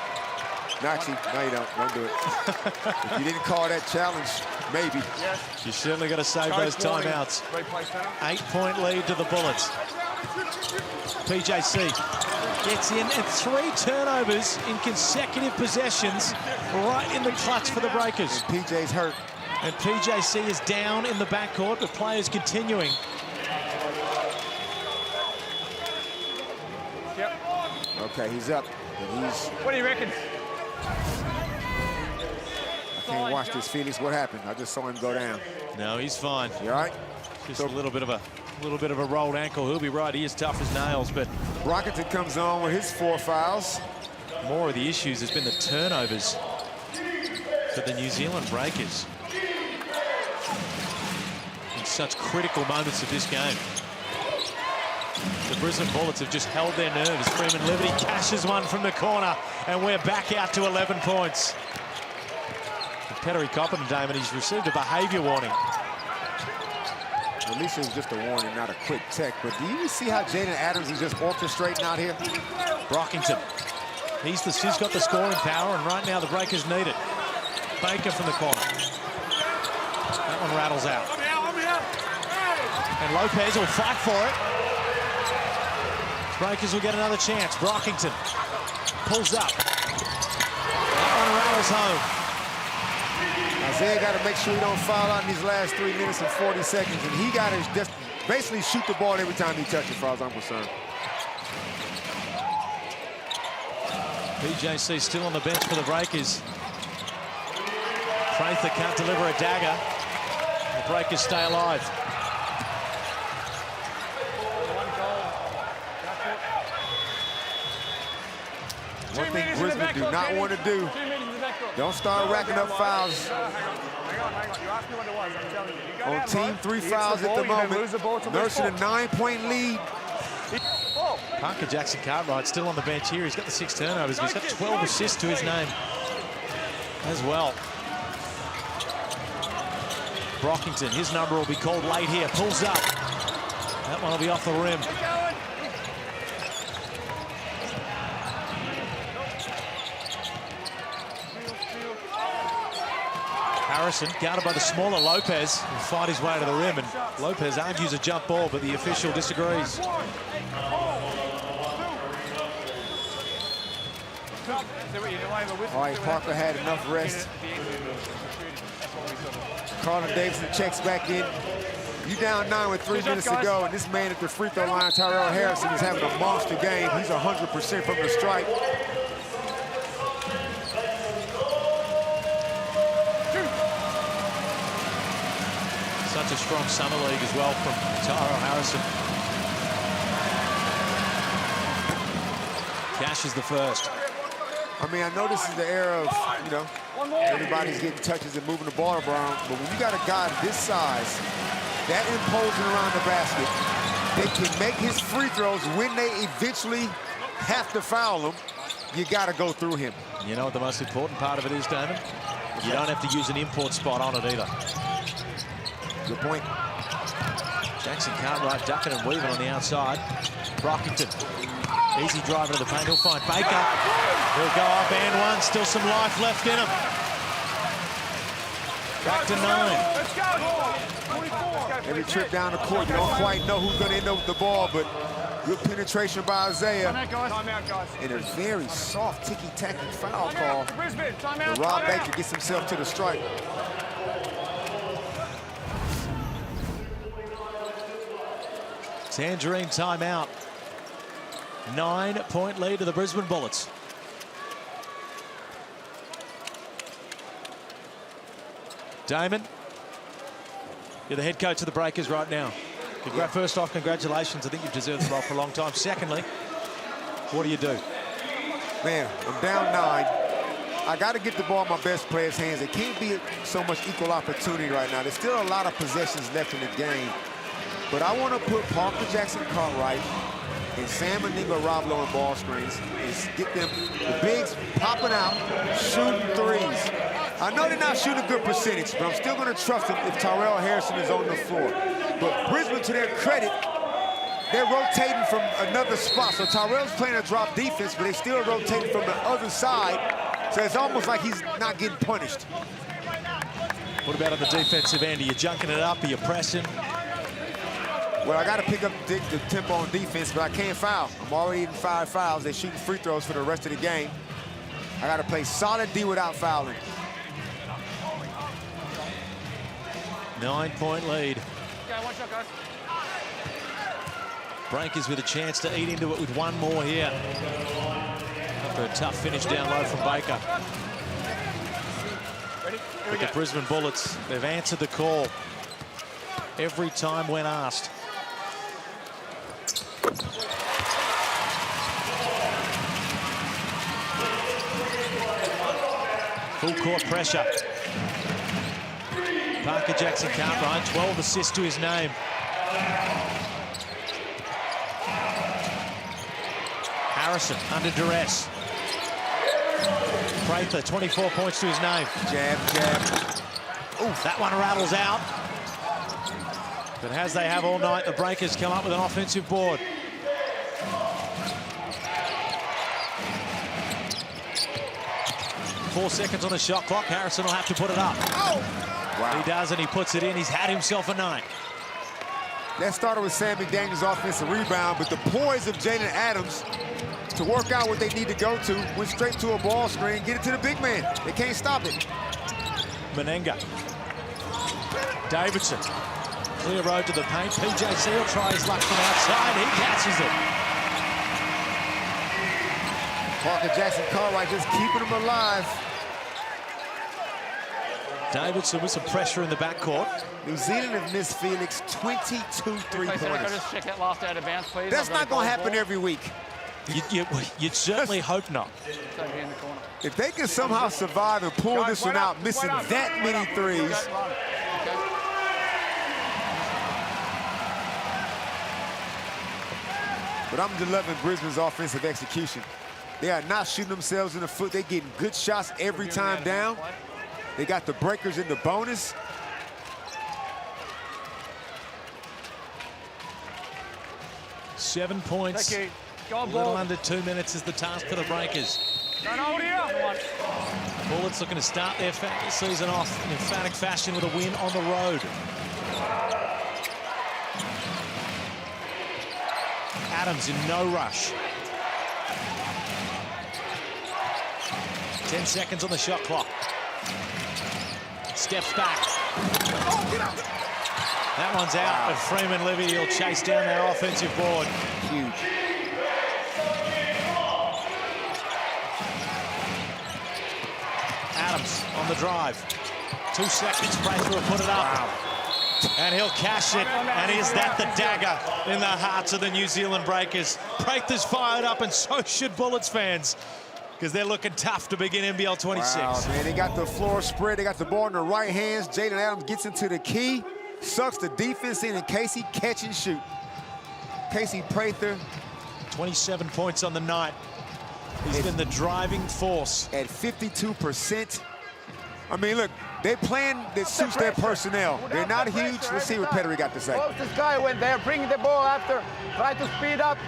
No, actually, no, you don't. Don't do it. If you didn't call that challenge, maybe. Yes. You certainly got to save those timeouts. 8-point lead to the Bullets. PJC gets in, and 3 turnovers in consecutive possessions right in the clutch for the Breakers. And PJ's hurt. And PJC is down in the backcourt, but players continuing. Yep. Okay, he's up. And he's... What do you reckon? I can't watch this, Felix. What happened? I just saw him go down. No, he's fine. You all right? Just a little bit of a rolled ankle. He'll be right. He is tough as nails, but Brockington comes on with his 4 fouls. More of the issues has been the turnovers for the New Zealand Breakers in such critical moments of this game. The Brisbane Bullets have just held their nerves. Freeman Liberty cashes one from the corner, and we're back out to 11 points. Pettery Coppin, Damon, he's received a behaviour warning. At least it was just a warning, not a quick tech. But do you see how Jaden Adams is just orchestrating out here? Brockington, he's got the scoring power, and right now the Breakers need it. Baker from the corner. That one rattles out. And Lopez will fight for it. Breakers will get another chance. Brockington pulls up. That one rattles home. Isaiah got to make sure he don't foul out in these last 3 minutes and 40 seconds. And he got to just basically shoot the ball every time he touches, as far as I'm concerned. PJC still on the bench for the Breakers. Prather can't deliver a dagger. The Breakers stay alive. One thing Brisbane do not want to do, don't start racking up fouls. On team, 3 fouls at the moment, nursing a 9-point lead. Parker Jackson Cartwright still on the bench here. He's got the 6 turnovers, but he's got 12 assists to his name as well. Brockington, his number will be called late here. Pulls up. That one will be off the rim. Harrison, guarded by the smaller Lopez, will fight his way to the rim, and Lopez argues a jump ball, but the official disagrees. All right, Parker had enough rest. Carlton Davidson checks back in. You down 9 with 3 minutes to go, and this man at the free throw line, Tyrell Harrison, is having a monster game. He's 100% from the stripe. Such a strong summer league as well from Tyrell Harrison. Cash is the first. I mean, I know this is the era of, you know, everybody's getting touches and moving the ball around, but when you got a guy this size, that imposing around the basket, they can make his free throws when they eventually have to foul him. You got to go through him. You know what the most important part of it is, Damon? You don't have to use an import spot on it either. Good point. Jackson Cartwright ducking and weaving on the outside. Brockington Easy drive into the paint. He'll find Baker. He'll go up and one. Still some life left in him. Back to 9. Let's go. Every trip down the court, you don't quite know who's going to end up with the ball, but good penetration by Isaiah. Time out, guys. And a very soft, ticky-tacky foul call. Brisbane, time out. But Rob Baker gets himself to the strike. Tangerine timeout. 9-point lead to the Brisbane Bullets. Damon, you're the head coach of the Breakers right now. First off, congratulations. I think you've deserved the role for a long time. Secondly, what do you do? Man, I'm down 9. I got to get the ball in my best players' hands. It can't be so much equal opportunity right now. There's still a lot of possessions left in the game. But I want to put Parker Jackson Cartwright and Sam Meninga-Roblo on ball screens and get them, the bigs popping out, shooting threes. I know they're not shooting a good percentage, but I'm still going to trust them if Tyrell Harrison is on the floor. But Brisbane, to their credit, they're rotating from another spot. So Tyrell's playing a drop defense, but they still rotating from the other side. So it's almost like he's not getting punished. What about on the defensive end? Are you junking it up? Are you pressing? Well, I got to pick up the tempo on defense, but I can't foul. I'm already in 5 fouls. They're shooting free throws for the rest of the game. I got to play solid D without fouling. 9-point lead. Yeah, one shot, guys. Breakers with a chance to eat into it with one more here. After a tough finish down low from Baker. But the Brisbane Bullets, they've answered the call every time when asked. Full court pressure. Parker Jackson Cartwright, 12 assists to his name. Harrison under duress. Prather, 24 points to his name. Jab, jab. Ooh, that one rattles out. But as they have all night, the Breakers come up with an offensive board. Four seconds on the shot clock. Harrison will have to put it up. Oh! Wow. He does, and he puts it in. He's had himself a night. That started with Sam McDaniel's offensive rebound, but the poise of Jalen Adams to work out what they need to go to, went straight to a ball screen, get it to the big man. They can't stop it. Meninga. Davidson. Clear road to the paint. PJC will try his luck from outside. He catches it. Parker Jackson Cartwright just keeping him alive. Davidson with some pressure in the backcourt. New Zealand have missed Felix 22 three-pointers. Just check that last out of bounds, please. That's not going to happen every week. You'd certainly hope not. If they can somehow survive and pull this one out, missing that many threes. But I'm just loving Brisbane's offensive execution. They are not shooting themselves in the foot. They're getting good shots every time down. They got the breakers in the bonus. Seven points. A little under 2 minutes is the task for the Breakers. Bullets looking to start their season off in emphatic fashion with a win on the road. Adams in no rush. 10 seconds on the shot clock. Steps back. That one's out, but Freeman Livy will chase down their offensive board. Huge. Adams on the drive. 2 seconds, Prather will put it up. Wow. And he'll cash it. And is that the dagger in the hearts of the New Zealand Breakers? Prather's fired up, and so should Bullets fans, because they're looking tough to begin NBL 26. Wow, man, they got the floor spread. They got the ball in their right hands. Jalen Adams gets into the key, sucks the defense in, and Casey catch and shoot. Casey Prather. 27 points on the night. He's been the driving force. At 52%. I mean, look, they're playing that suits their personnel. They're not huge. Let's see what Pettery got to say. This guy went there, bring the ball after, try to speed up,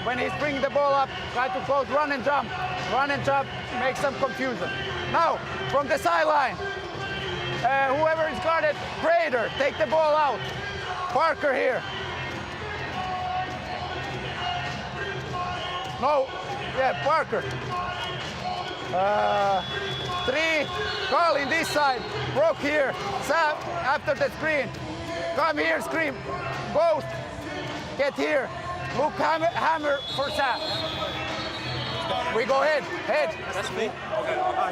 when he's bringing the ball up, try to both run and jump. Run and jump, make some confusion. Now, from the sideline, whoever is guarded, Prater, take the ball out. Parker here. No, yeah, Parker. 3, Carl in this side, Brock here, Sam after the screen. Come here, screen, both, get here. Look, hammer for Sam. We go head. That's me.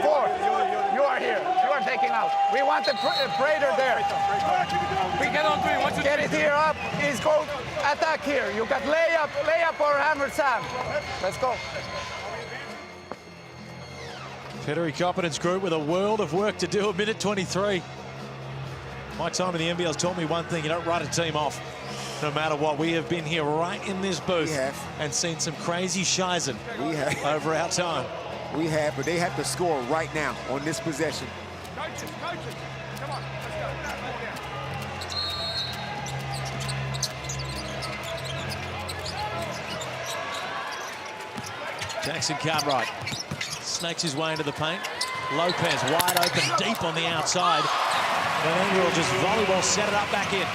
4, you are here, you are taking out. We want the Prater there. We get on 3, 1, 2, 3. Get it here up, is go attack here. You got layup or hammer Sam. Let's go. Federic Competence Group with a world of work to do, 1:23. My time in the NBL's taught me one thing: you don't write a team off, no matter what. We have been here right in this booth and seen some crazy shizen over our time. We have, but they have to score right now on this possession. Coaches, come on, let's go. Jackson Cartwright snakes his way into the paint. Lopez wide open deep on the outside. And then we'll just volleyball set it up back in.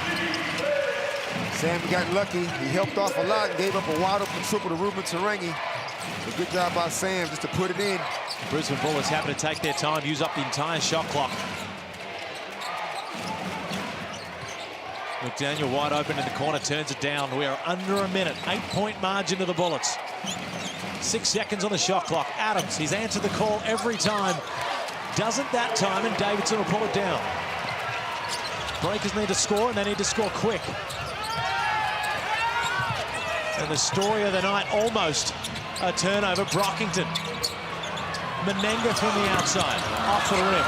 Sam got lucky. He helped off a lot and gave up a wide open triple to Ruben Terengi. A good job by Sam just to put it in. Brisbane Bullets happy to take their time, use up the entire shot clock. McDaniel wide open in the corner, turns it down. We are under a minute. 8-point margin to the Bullets. 6 seconds on the shot clock. Adams, he's answered the call every time. Doesn't that time, and Davidson will pull it down. Breakers need to score, and they need to score quick. And the story of the night, almost a turnover. Brockington. Menenga from the outside, off the rim.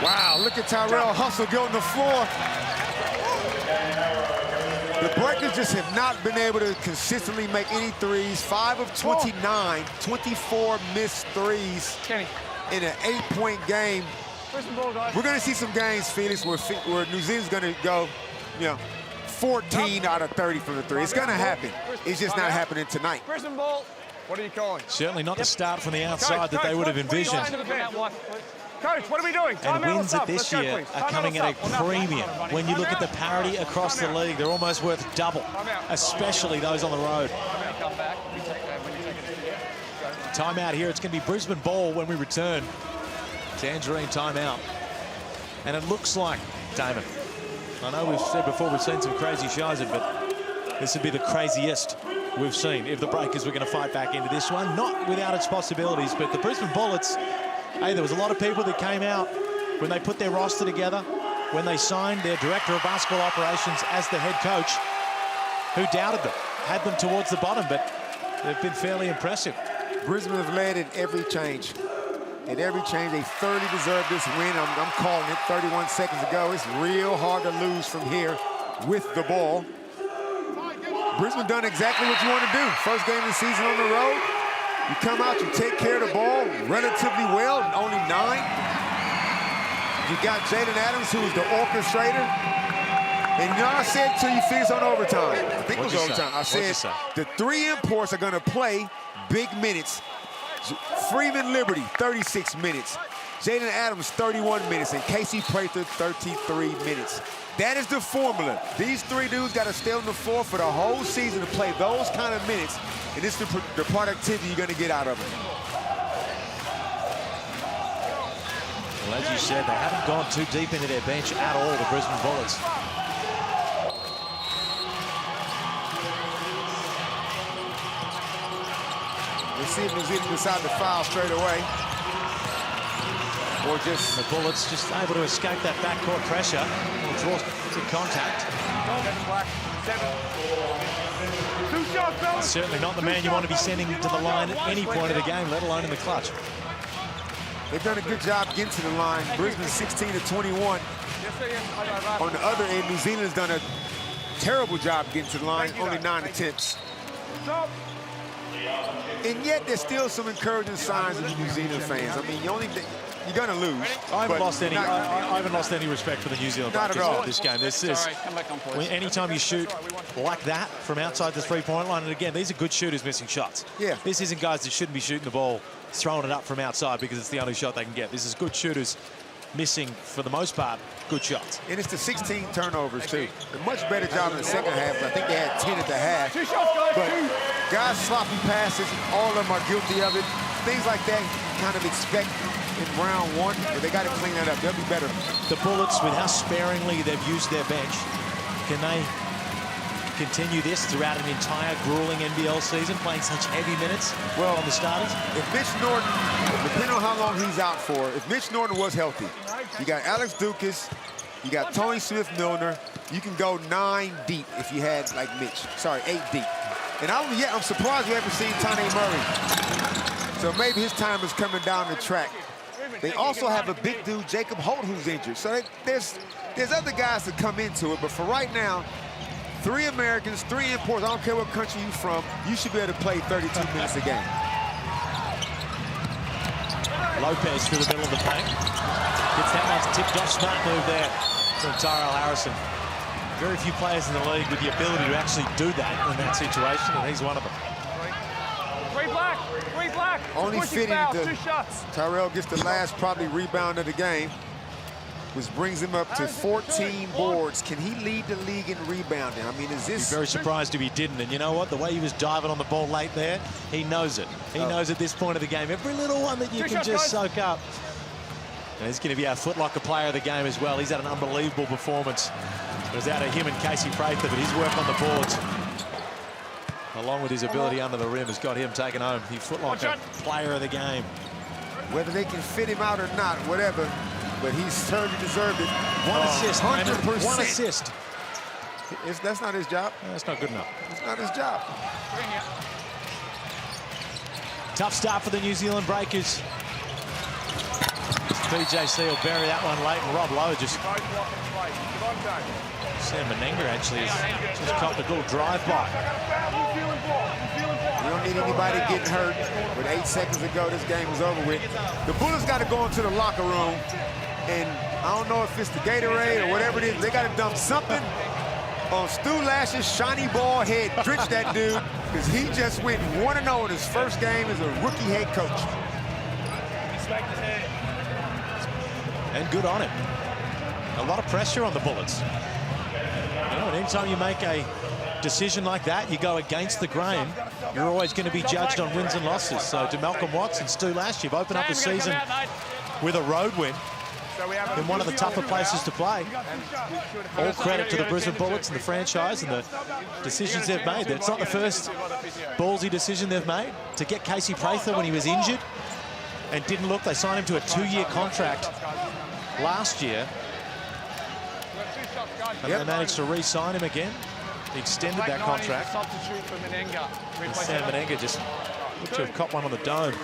Wow, look at Tyrell Hustle go on the floor. The Breakers just have not been able to consistently make any threes. 5 of 29, 24 missed threes in an 8-point game. We're going to see some games, Felix, where New Zealand's going to go, 14 out of 30 from the three. It's going to happen. It's just not happening tonight. Brisbane ball. What are you calling? Certainly not the start from the outside that they would have envisioned. Coach, what are we doing? And wins at this year are coming at a premium. When you look at the parity across the league, they're almost worth double, especially those on the road. Timeout here. It's going to be Brisbane ball when we return. Tangerine timeout. And it looks like, Damon, I know we've said before we've seen some crazy shizen, but this would be the craziest we've seen if the Breakers were going to fight back into this one. Not without its possibilities, but the Brisbane Bullets, hey, there was a lot of people that came out when they put their roster together, when they signed their director of basketball operations as the head coach, who doubted them, had them towards the bottom, but they've been fairly impressive. Brisbane have led in every change. In every change, they thoroughly deserve this win. I'm calling it 31 seconds ago. It's real hard to lose from here with the ball. Brisbane done exactly what you want to do. First game of the season on the road. You come out, you take care of the ball relatively well, only 9. You got Jaden Adams, who's the orchestrator. And I said till you finish on overtime. I think it was overtime. I said the 3 imports are going to play big minutes. Freeman Liberty, 36 minutes. Jaden Adams, 31 minutes. And Casey Prather, 33 minutes. That is the formula. These 3 dudes got to stay on the floor for the whole season to play those kind of minutes. And this is the productivity you're going to get out of it. Well, as you said, they haven't gone too deep into their bench at all, the Brisbane Bullets. Let's see if New Zealand decide to foul straight away. Or just... The Bullets just able to escape that backcourt pressure. Will draw good contact. Certainly not the man you want to be sending to the line at any point of the game, let alone in the clutch. They've done a good job getting to the line. Brisbane 16 to 21. On the other end, New Zealand's done a terrible job getting to the line, only 9 attempts. And yet, there's still some encouraging signs of the New Zealand fans. I mean, You're gonna lose. I haven't lost any respect for the New Zealand Not at Breakers all. this game. This is anytime you shoot like that from outside the 3-point line, and again, these are good shooters missing shots. Yeah. This isn't guys that shouldn't be shooting the ball, throwing it up from outside because it's the only shot they can get. This is good shooters missing, for the most part, good shots. And it's the 16 turnovers, too. A much better job in the second half. I think they had 10 at the half. But guys sloppy passes, all of them are guilty of it. Things like that you kind of expect in round one, but they got to clean that up. They'll be better. The Bullets, with how sparingly they've used their bench, can they continue this throughout an entire grueling NBL season, playing such heavy minutes on the starters? If Mitch Norton, depending on how long he's out for, if Mitch Norton was healthy, you got Alex Dukas, you got Tony Smith-Milner, you can go 9 deep if you had, like Mitch. Sorry, 8 deep. And I'm surprised we haven't seen Tane Murray. So maybe his time is coming down the track. They also have a big dude, Jacob Holt, who's injured. So there's other guys that come into it, but for right now, 3 Americans, 3 imports. I don't care what country you're from, you should be able to play 32 minutes a game. Lopez through the middle of the paint. Gets that one tipped off. Smart move there from Tyrell Harrison. Very few players in the league with the ability to actually do that in that situation, and he's one of them. Three black. Only fitting that Tyrell gets the last probably rebound of the game, which brings him up to 14 boards. Can he lead the league in rebounding? I mean, is this... Be very surprised if he didn't. And you know what? The way he was diving on the ball late there, he knows it. He knows at this point of the game, every little one that you can just soak up. And he's going to be our footlocker player of the game as well. He's had an unbelievable performance. It was out of him and Casey Prather, but his work on the boards, along with his ability under the rim, has got him taken home. The footlocker player of the game. Whether they can fit him out or not, whatever, but he's certainly deserved it. One assist, 100%. One assist. That's not his job. No, that's not good enough. It's not his job. Tough start for the New Zealand Breakers. PJC will bury that one late, and Rob Lowe just... Sam Menenga actually has just copped a little drive-by. You don't need anybody getting hurt. With 8 seconds to go, this game was over with. The Bullets got to go into the locker room, and I don't know if it's the Gatorade or whatever it is. They got to dump something on Stu Lash's shiny ball head. Drench that dude, because he just went 1-0 in his first game as a rookie head coach. And good on him. A lot of pressure on the Bullets. You know, and anytime you make a decision like that, you go against the grain, you're always going to be judged on wins and losses. So to Malcolm Watts and Stu Lash, you've opened up the season with a road win in one of the tougher places to play. All credit to the Brisbane Bullets and the franchise and the decisions they've made. It's not the first ballsy decision they've made. To get Casey Prather when he was injured and didn't look, they signed him to a 2-year contract last year. And they managed to re-sign him again. He extended that contract. And Sam Menenga just looked to have caught one on the dome.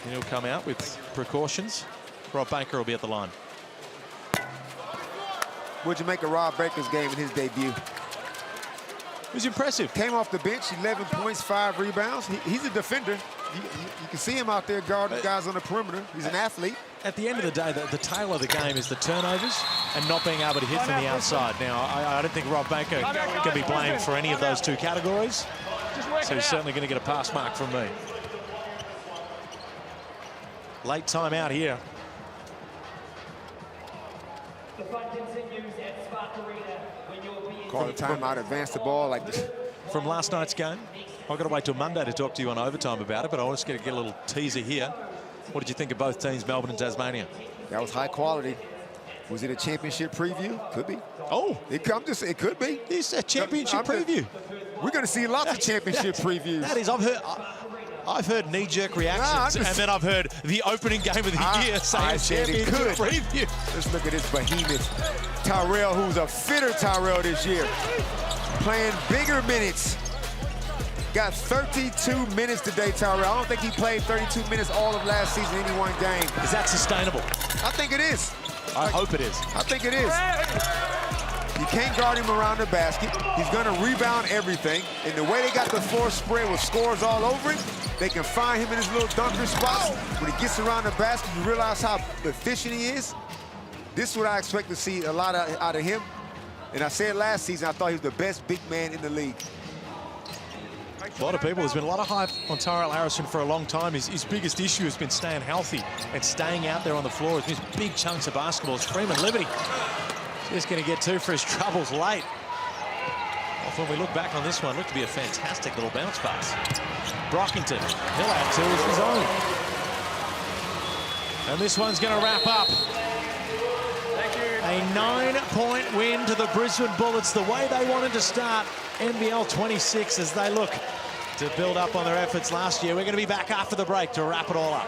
And he'll come out with precautions. Rob Baker will be at the line. What'd you make of Rob Baker's game in his debut? It was impressive. Came off the bench, 11 points, 5 rebounds. He's a defender. You can see him out there guarding guys on the perimeter. He's an athlete. At the end of the day, the tail of the game is the turnovers and not being able to hit from the outside. Now, I don't think Rob Baker can be blamed for any of those 2 categories. So he's certainly going to get a pass mark from me. Late time out here. The fun continues at Spark Arena when you're being... Call the timeout, advance the ball like this. From last night's game, I've got to wait till Monday to talk to you on overtime about it, but I want to get a little teaser here. What did you think of both teams, Melbourne and Tasmania? That was high quality. Was it a championship preview? Could be. Oh, it could be. It's a championship preview. We're going to see lots of championship previews. That is, I've heard knee-jerk reactions, and then I've heard the opening game of the year saying championship preview. Let's look at this behemoth. Tyrell, who's a fitter Tyrell this year. Playing bigger minutes. Got 32 minutes today, Tyrell. I don't think he played 32 minutes all of last season in any one game. Is that sustainable? I think it is. I hope it is. I think it is. You can't guard him around the basket. He's going to rebound everything. And the way they got the floor spread with scores all over it, they can find him in his little dunker spots. When he gets around the basket, you realize how efficient he is. This is what I expect to see a lot out of him. And I said last season, I thought he was the best big man in the league. A lot of people, there's been a lot of hype on Tyrell Harrison for a long time. His biggest issue has been staying healthy and staying out there on the floor. He's missed big chunks of basketballs. Freeman Liberty just going to get two for his troubles late. When we look back on this one, looked to be a fantastic little bounce pass. Brockington, he'll have two of his own. And this one's going to wrap up. A 9-point win to the Brisbane Bullets, the way they wanted to start NBL 26 as they look to build up on their efforts last year. We're going to be back after the break to wrap it all up.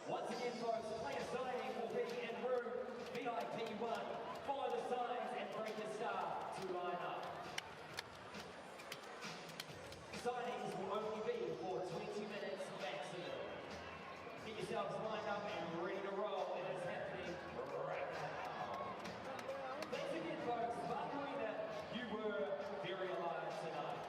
Once again, folks, player signing will be in room VIP 1. Follow the signs and break the star to line up. Signings will only be for 20 minutes maximum. Get yourselves lined up and ready to roll. It is happening right now. Thanks again, folks, for knowing that you were very alive tonight.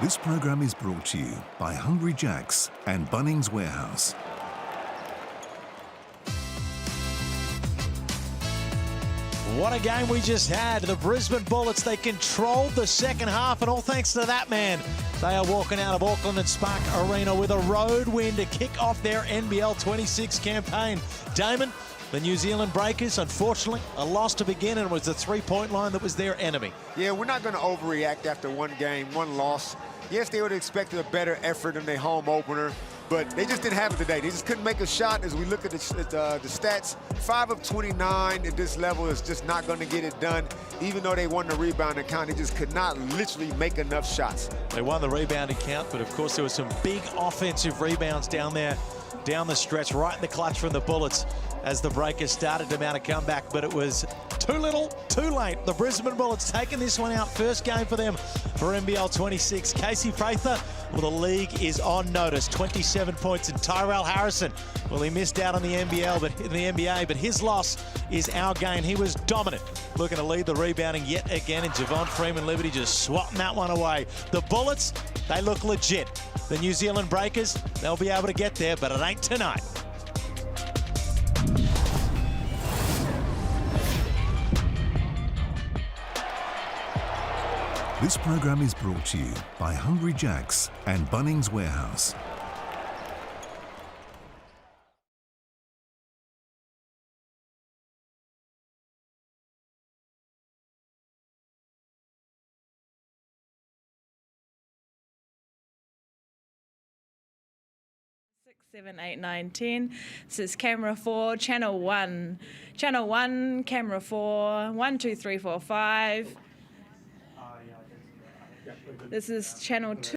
This program is brought to you by Hungry Jack's and Bunnings Warehouse. What a game we just had. The Brisbane Bullets, they controlled the second half, and all thanks to that man. They are walking out of Auckland and Spark Arena with a road win to kick off their NBL 26 campaign. Damon, the New Zealand Breakers, unfortunately, a loss to begin, and it was the three-point line that was their enemy. Yeah, we're not going to overreact after one game, one loss. Yes, they would have expected a better effort in their home opener, but they just didn't have it today. They just couldn't make a shot. As we look at the stats, 5 of 29 at this level is just not going to get it done. Even though they won the rebounding count, they just could not literally make enough shots. They won the rebounding count, but of course there were some big offensive rebounds down there, down the stretch, right in the clutch from the Bullets as the Breakers started to mount a comeback, but it was too little, too late. The Brisbane Bullets taking this one out. First game for them for NBL 26. Casey Prather, well, the league is on notice. 27 points. And Tyrell Harrison, well, he missed out on the NBA, but his loss is our gain. He was dominant, looking to lead the rebounding yet again, and Javon Freeman Liberty just swatting that one away. The Bullets, they look legit. The New Zealand Breakers, they'll be able to get there, but it ain't tonight. This program is brought to you by Hungry Jack's and Bunnings Warehouse. Six, 7, 8, 9, 10. This is camera 4, channel 1. Channel 1, camera 4, 1, 2, 3, 4, 5. This is channel 2.